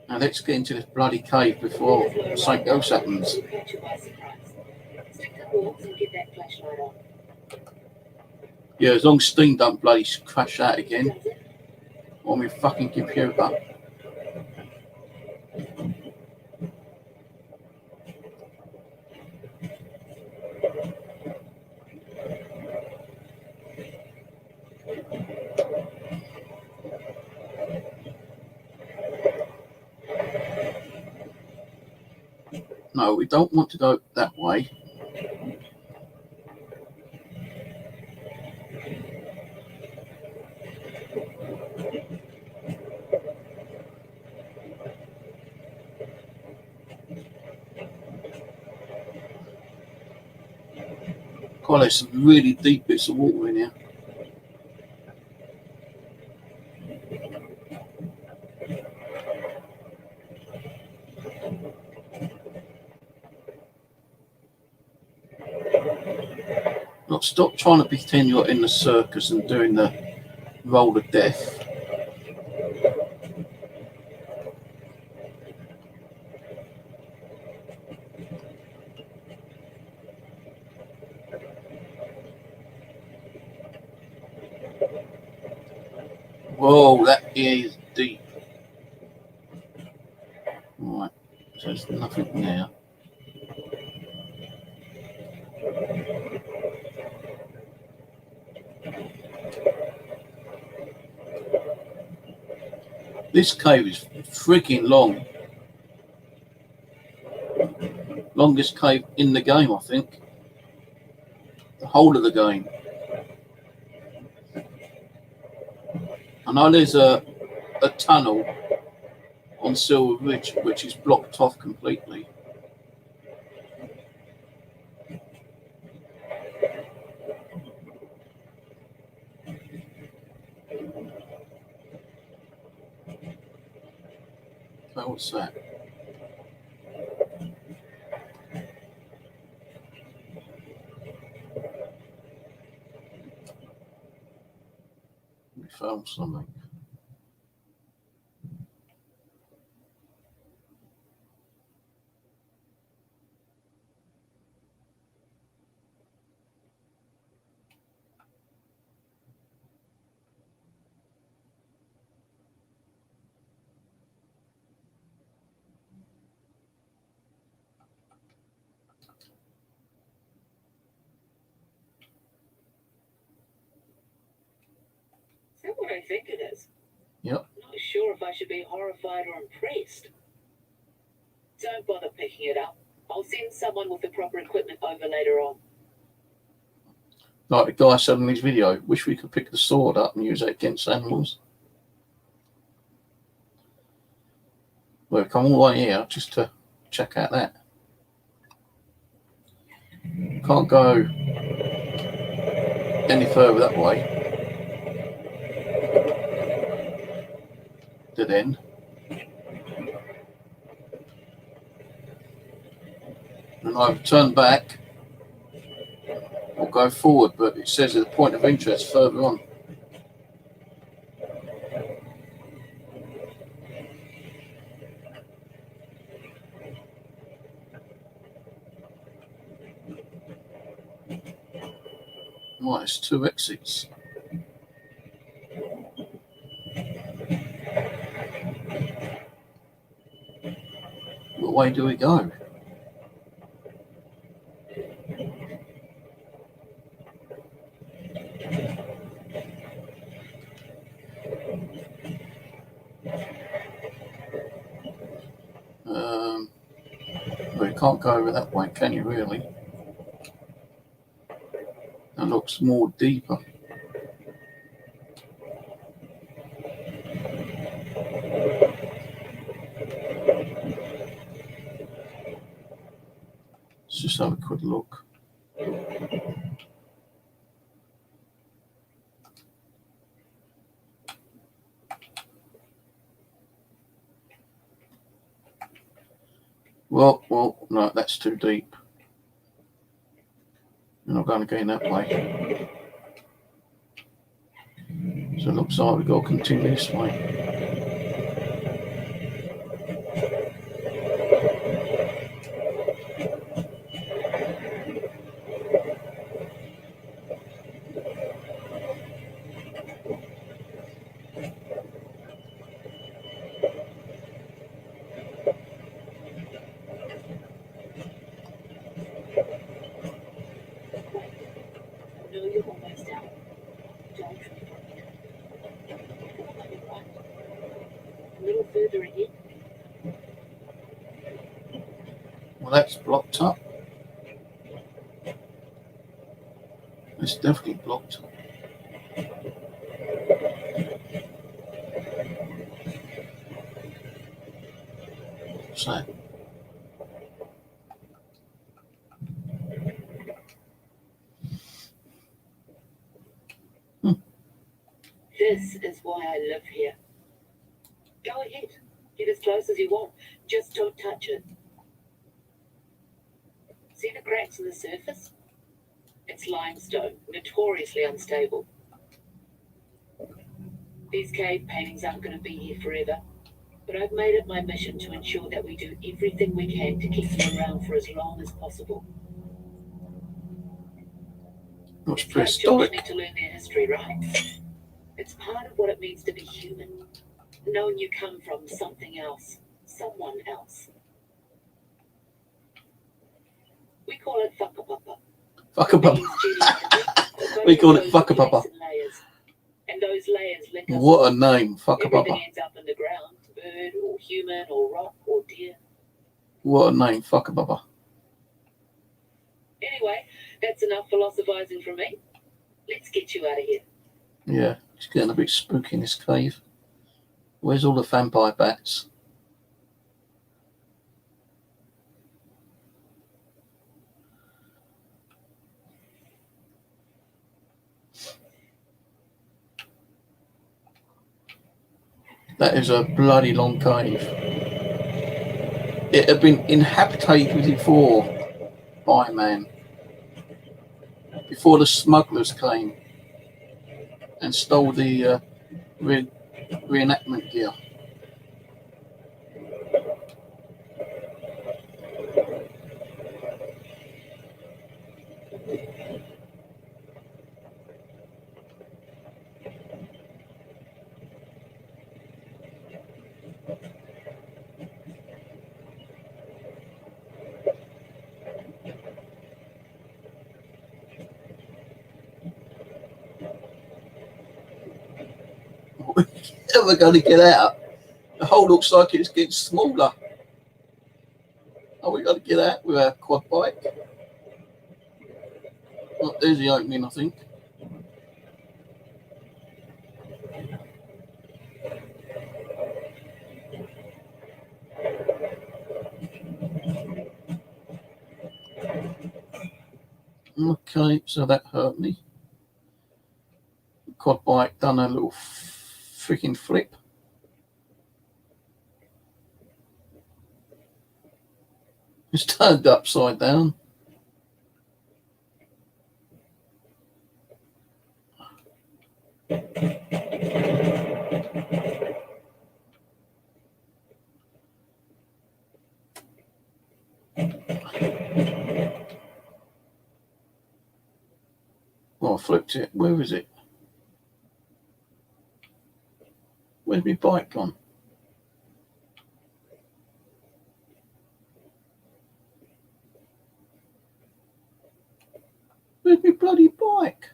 Now let's get into this bloody cave before something else happens. Yeah, as long as Steam don't bloody crash out again on my fucking computer. No, we don't want to go that way. God, there's some really deep bits of water in here. Look, stop trying to pretend you're in the circus and doing the roll of death. Whoa, that is deep. Right, so there's nothing there. This cave is freaking long. Longest cave in the game, I think. The whole of the game. I know there's a tunnel on Silver Ridge which is blocked off completely. So what's that? We found something. Is that what I think it is? Yep. I'm not sure if I should be horrified or impressed. Don't bother picking it up. I'll send someone with the proper equipment over later on. Like the guy said in his video, wish we could pick the sword up and use it against animals. Well, we've come all the way here just to check out that. Can't go any further that way. Dead end. And I've turned back or go forward, but it says at the point of interest further on. Right, it's 2 exits. What way do we go? Well, you can't go over that way, can you really? That looks more deeper. Let's just have a quick look. Well, no, that's too deep. We're not going again that way. So it looks like we've got to continue this way. No, you're almost out. Don't a little further ahead. Well, that's blocked up. It's definitely blocked up. So, This is why I live here. Go ahead. Get as close as you want. Just don't touch it. See the cracks in the surface? It's limestone, notoriously unstable. These cave paintings aren't going to be here forever, but I've made it my mission to ensure that we do everything we can to keep them around for as long as possible. what's It's like children prehistoric? need to learn their history, right? It's part of what it means to be human, knowing you come from something else, someone else. We call it whakapapa. Whakapapa. We call it whakapapa. And those layers link us. What a name, Everything whakapapa. ends up underground, bird or human or rock or deer. What a name, whakapapa. Anyway, that's enough philosophizing from me. Let's get you out of here. Yeah, it's getting a bit spooky in this cave. Where's all the vampire bats? That is a bloody long cave. It had been inhabited before by man. Before the smugglers came and stole the reenactment gear. We're going to get out. The hole looks like it's getting smaller. Are we going to get out with our quad bike? Oh, there's the opening, I think. Okay, so that hurt me. Quad bike done a little freaking flip. It's turned upside down. Oh, I flipped it. Where is it? Where's my bike gone? Where's my bloody bike?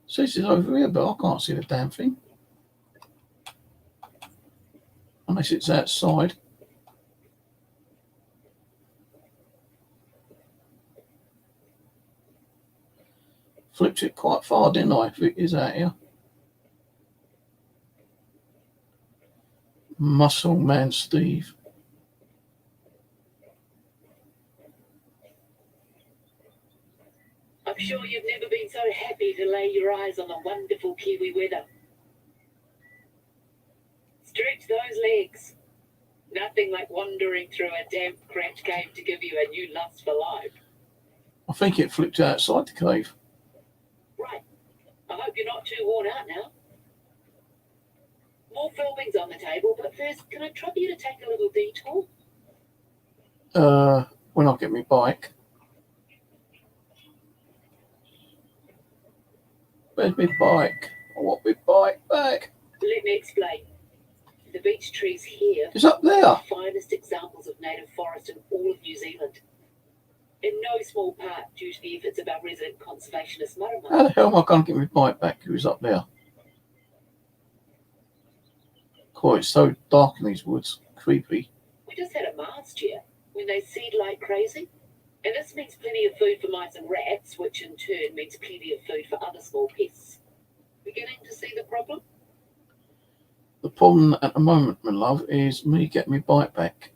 Says it's over here, but I can't see the damn thing. Unless it's outside. Flipped it quite far, didn't I? If it is out here. Muscle Man Steve. I'm sure you've never been so happy to lay your eyes on the wonderful Kiwi weather. Stretch those legs. Nothing like wandering through a damp, cramped cave to give you a new lust for life. I think it flipped outside the cave. Right. I hope you're not too worn out now. More filming's on the table, but first, can I trouble you to take a little detour? When I get my bike. Where's my bike? I want my bike back. Let me explain. The beech trees here It's up there. are the finest examples of native forest in all of New Zealand. In no small part due to the efforts of our resident conservationist Marama. How the hell am I going to get my bike back? It was up there. God, it's so dark in these woods. Creepy. We just had a mast year when they seed like crazy. And this means plenty of food for mice and rats, which in turn means plenty of food for other small pests. Beginning to see the problem? The problem at the moment, my love, is me getting my bite back.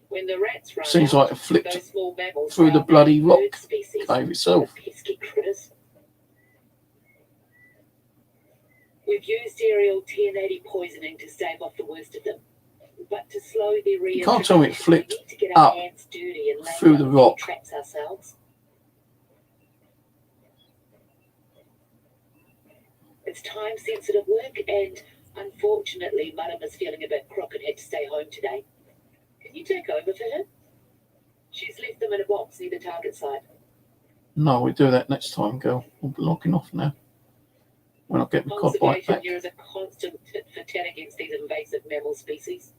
When the rats run Seems out, like it flipped those small mammals through the are bloody bird rock species, cave itself. the pesky critters. We've used aerial 1080 poisoning to stave off the worst of them. But to slow their reintroduction, You can't tell me it flipped we need to get our up hands dirty and lay through down the a few rock. traps ourselves. It's time-sensitive work, and unfortunately, Madam is feeling a bit crook and had to stay home today. Can you take over for her? She's left them in a box near the target site. No, we do that next time, girl. We'll be logging off now. When I get my cod bite Conservation back. here is a constant tit for tat against these invasive mammal species.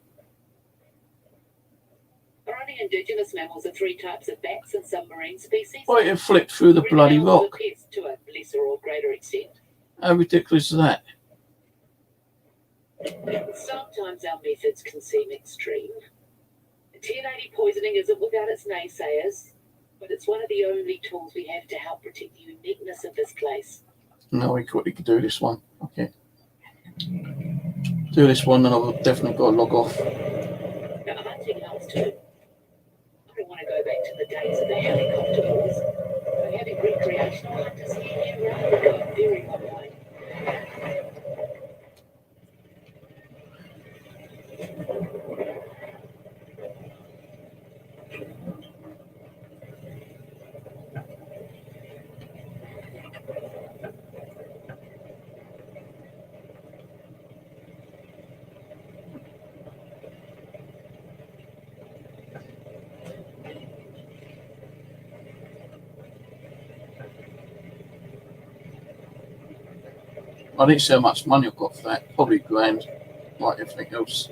Our only indigenous mammals are 3 types of bats and some marine species. Why it flipped through the Everything bloody else rock? are pests to a lesser or greater extent. How ridiculous is that? Sometimes our methods can seem extreme. 1080 poisoning isn't without its naysayers, but it's one of the only tools we have to help protect the uniqueness of this place. No, we quickly could do this one. Okay. Do this one, then I've definitely got to log off. Now, hunting helps too. I don't want to go back to the days of the helicopter wars. But having recreational hunters here year-round would go a very long way. I didn't see how much money I got for that. Probably grand, like everything else.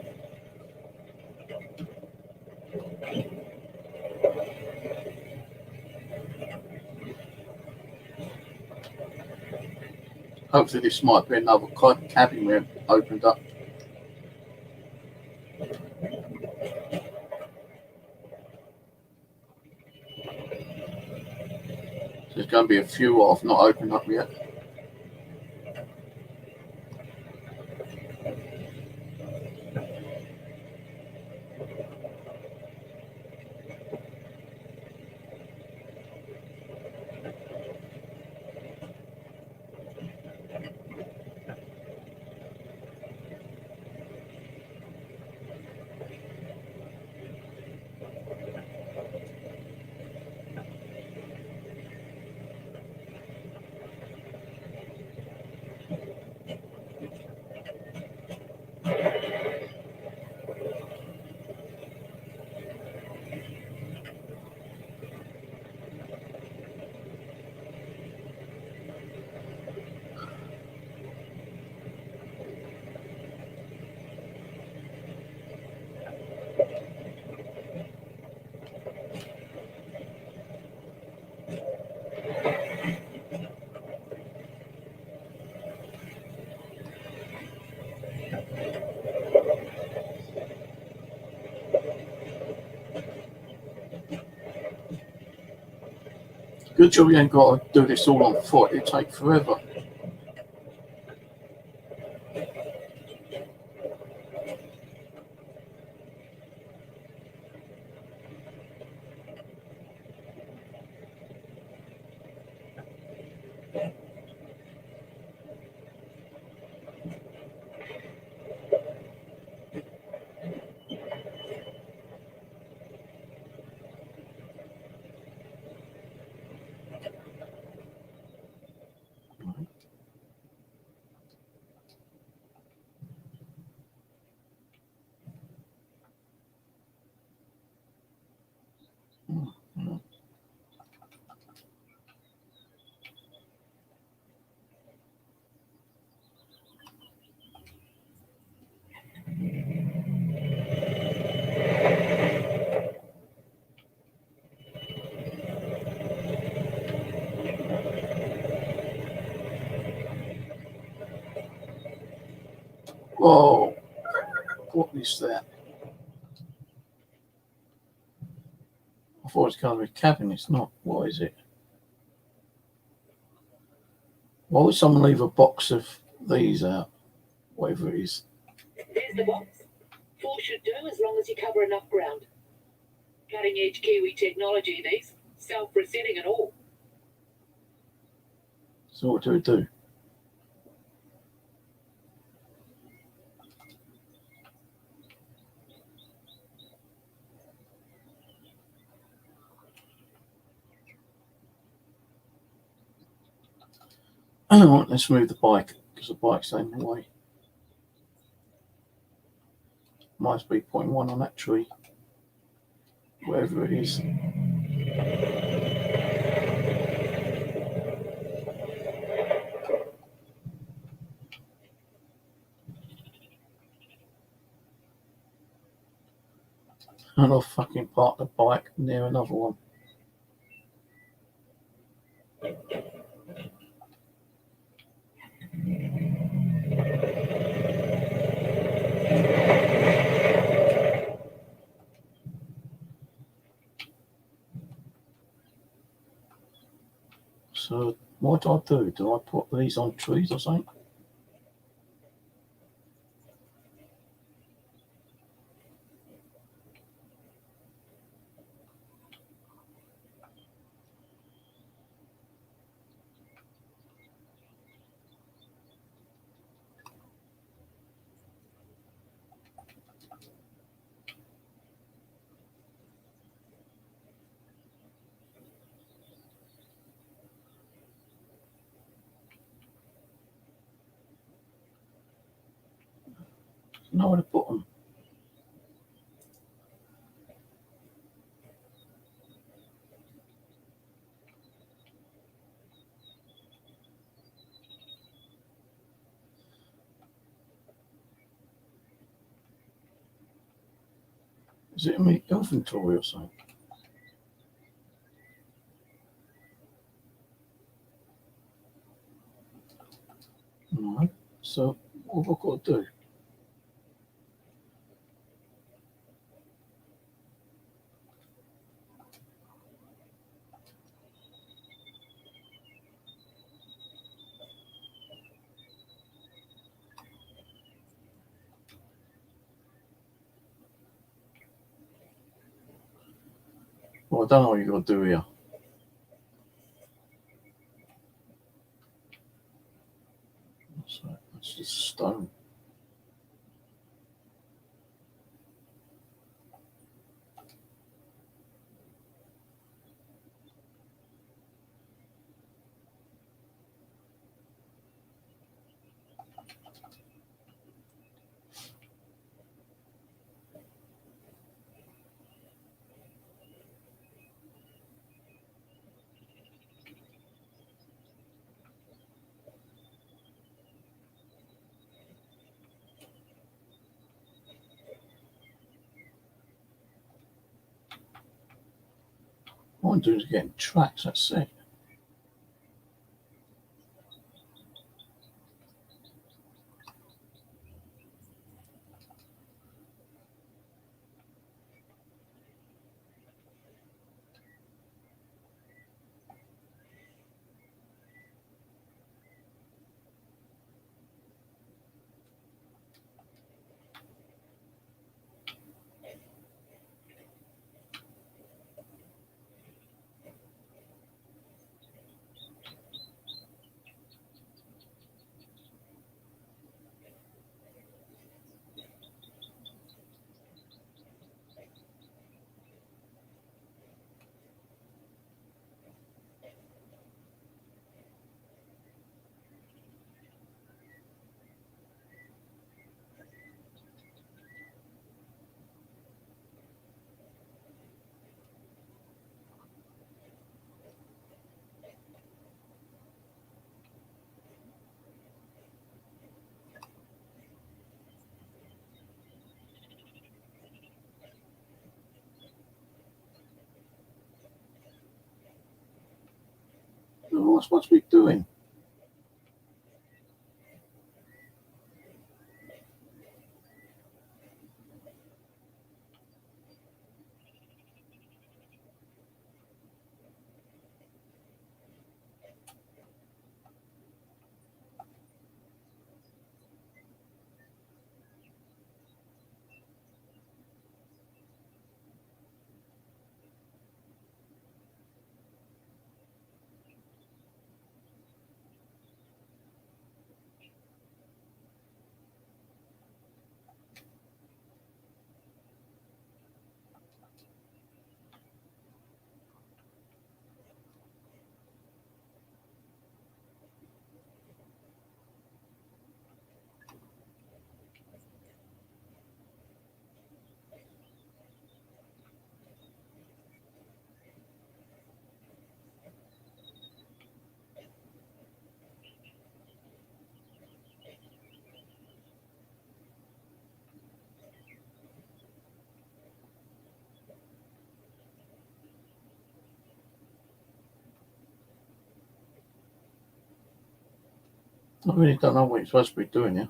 Hopefully this might be another cabin we opened up. There's going to be a few I've not opened up yet. Good job you ain't got to do this all on foot. It'd take forever. Oh, what is that? I thought it was going to be a cabin. It's not. What is it? Why would someone leave a box of these out? Whatever it is. There's the box. 4 should do as long as you cover enough ground. Cutting edge Kiwi technology, these. Self-resetting and all. So what do we do? Let's move the bike because the bike's in the way. Might be pointing one on that tree, wherever it is. And I'll fucking park the bike near another one. So what do I do? Do I put these on trees or something? Nowhere to put them. Is it in my inventory or something? No. So what have I got to do? Well, I don't know what you got to do here. What's that? That's just stone. What I'm doing is getting tracks, that's it. What am I supposed to be doing? I really don't know what you're supposed to be doing here.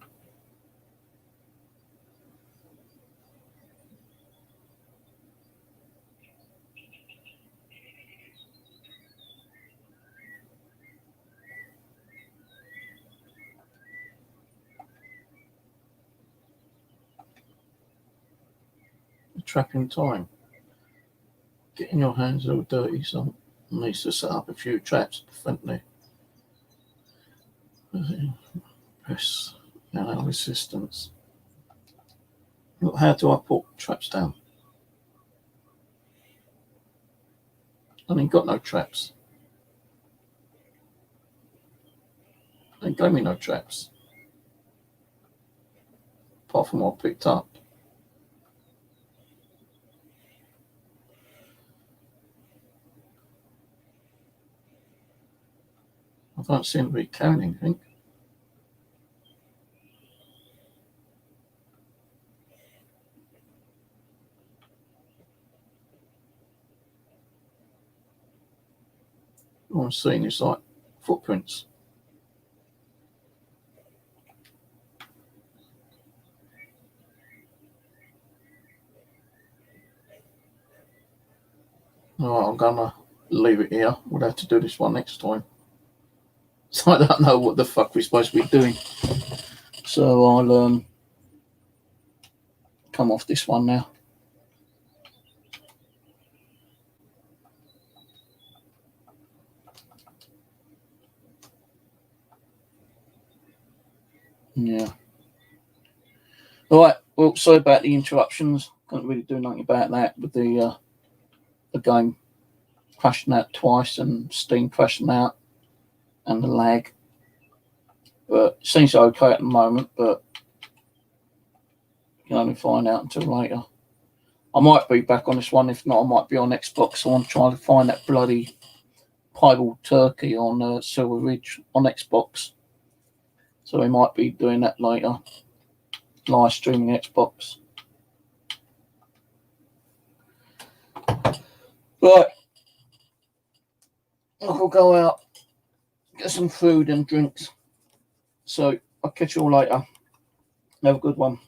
Trapping time. Getting your hands all dirty, so needs to set up a few traps to prevent the press resistance. Look, how do I put traps down? I ain't got no traps. They gave me no traps. Apart from what I picked up. I don't seem to be carrying anything. All I'm seeing is like footprints. Alright, I'm gonna leave it here. We'll have to do this one next time. So I don't know what the fuck we're supposed to be doing. So I'll come off this one now. Yeah. Alright, well, sorry about the interruptions. Can't really do nothing about that with the game crashing out twice and Steam crashing out and the lag. But it seems okay at the moment, but you can only find out until later. I might be back on this one. If not, I might be on Xbox. So I'm trying to find that bloody piebald turkey on Silver Ridge on Xbox. So we might be doing that later. Live streaming Xbox. Right. I'll go out, get some food and drinks. So I'll catch you all later. Have a good one.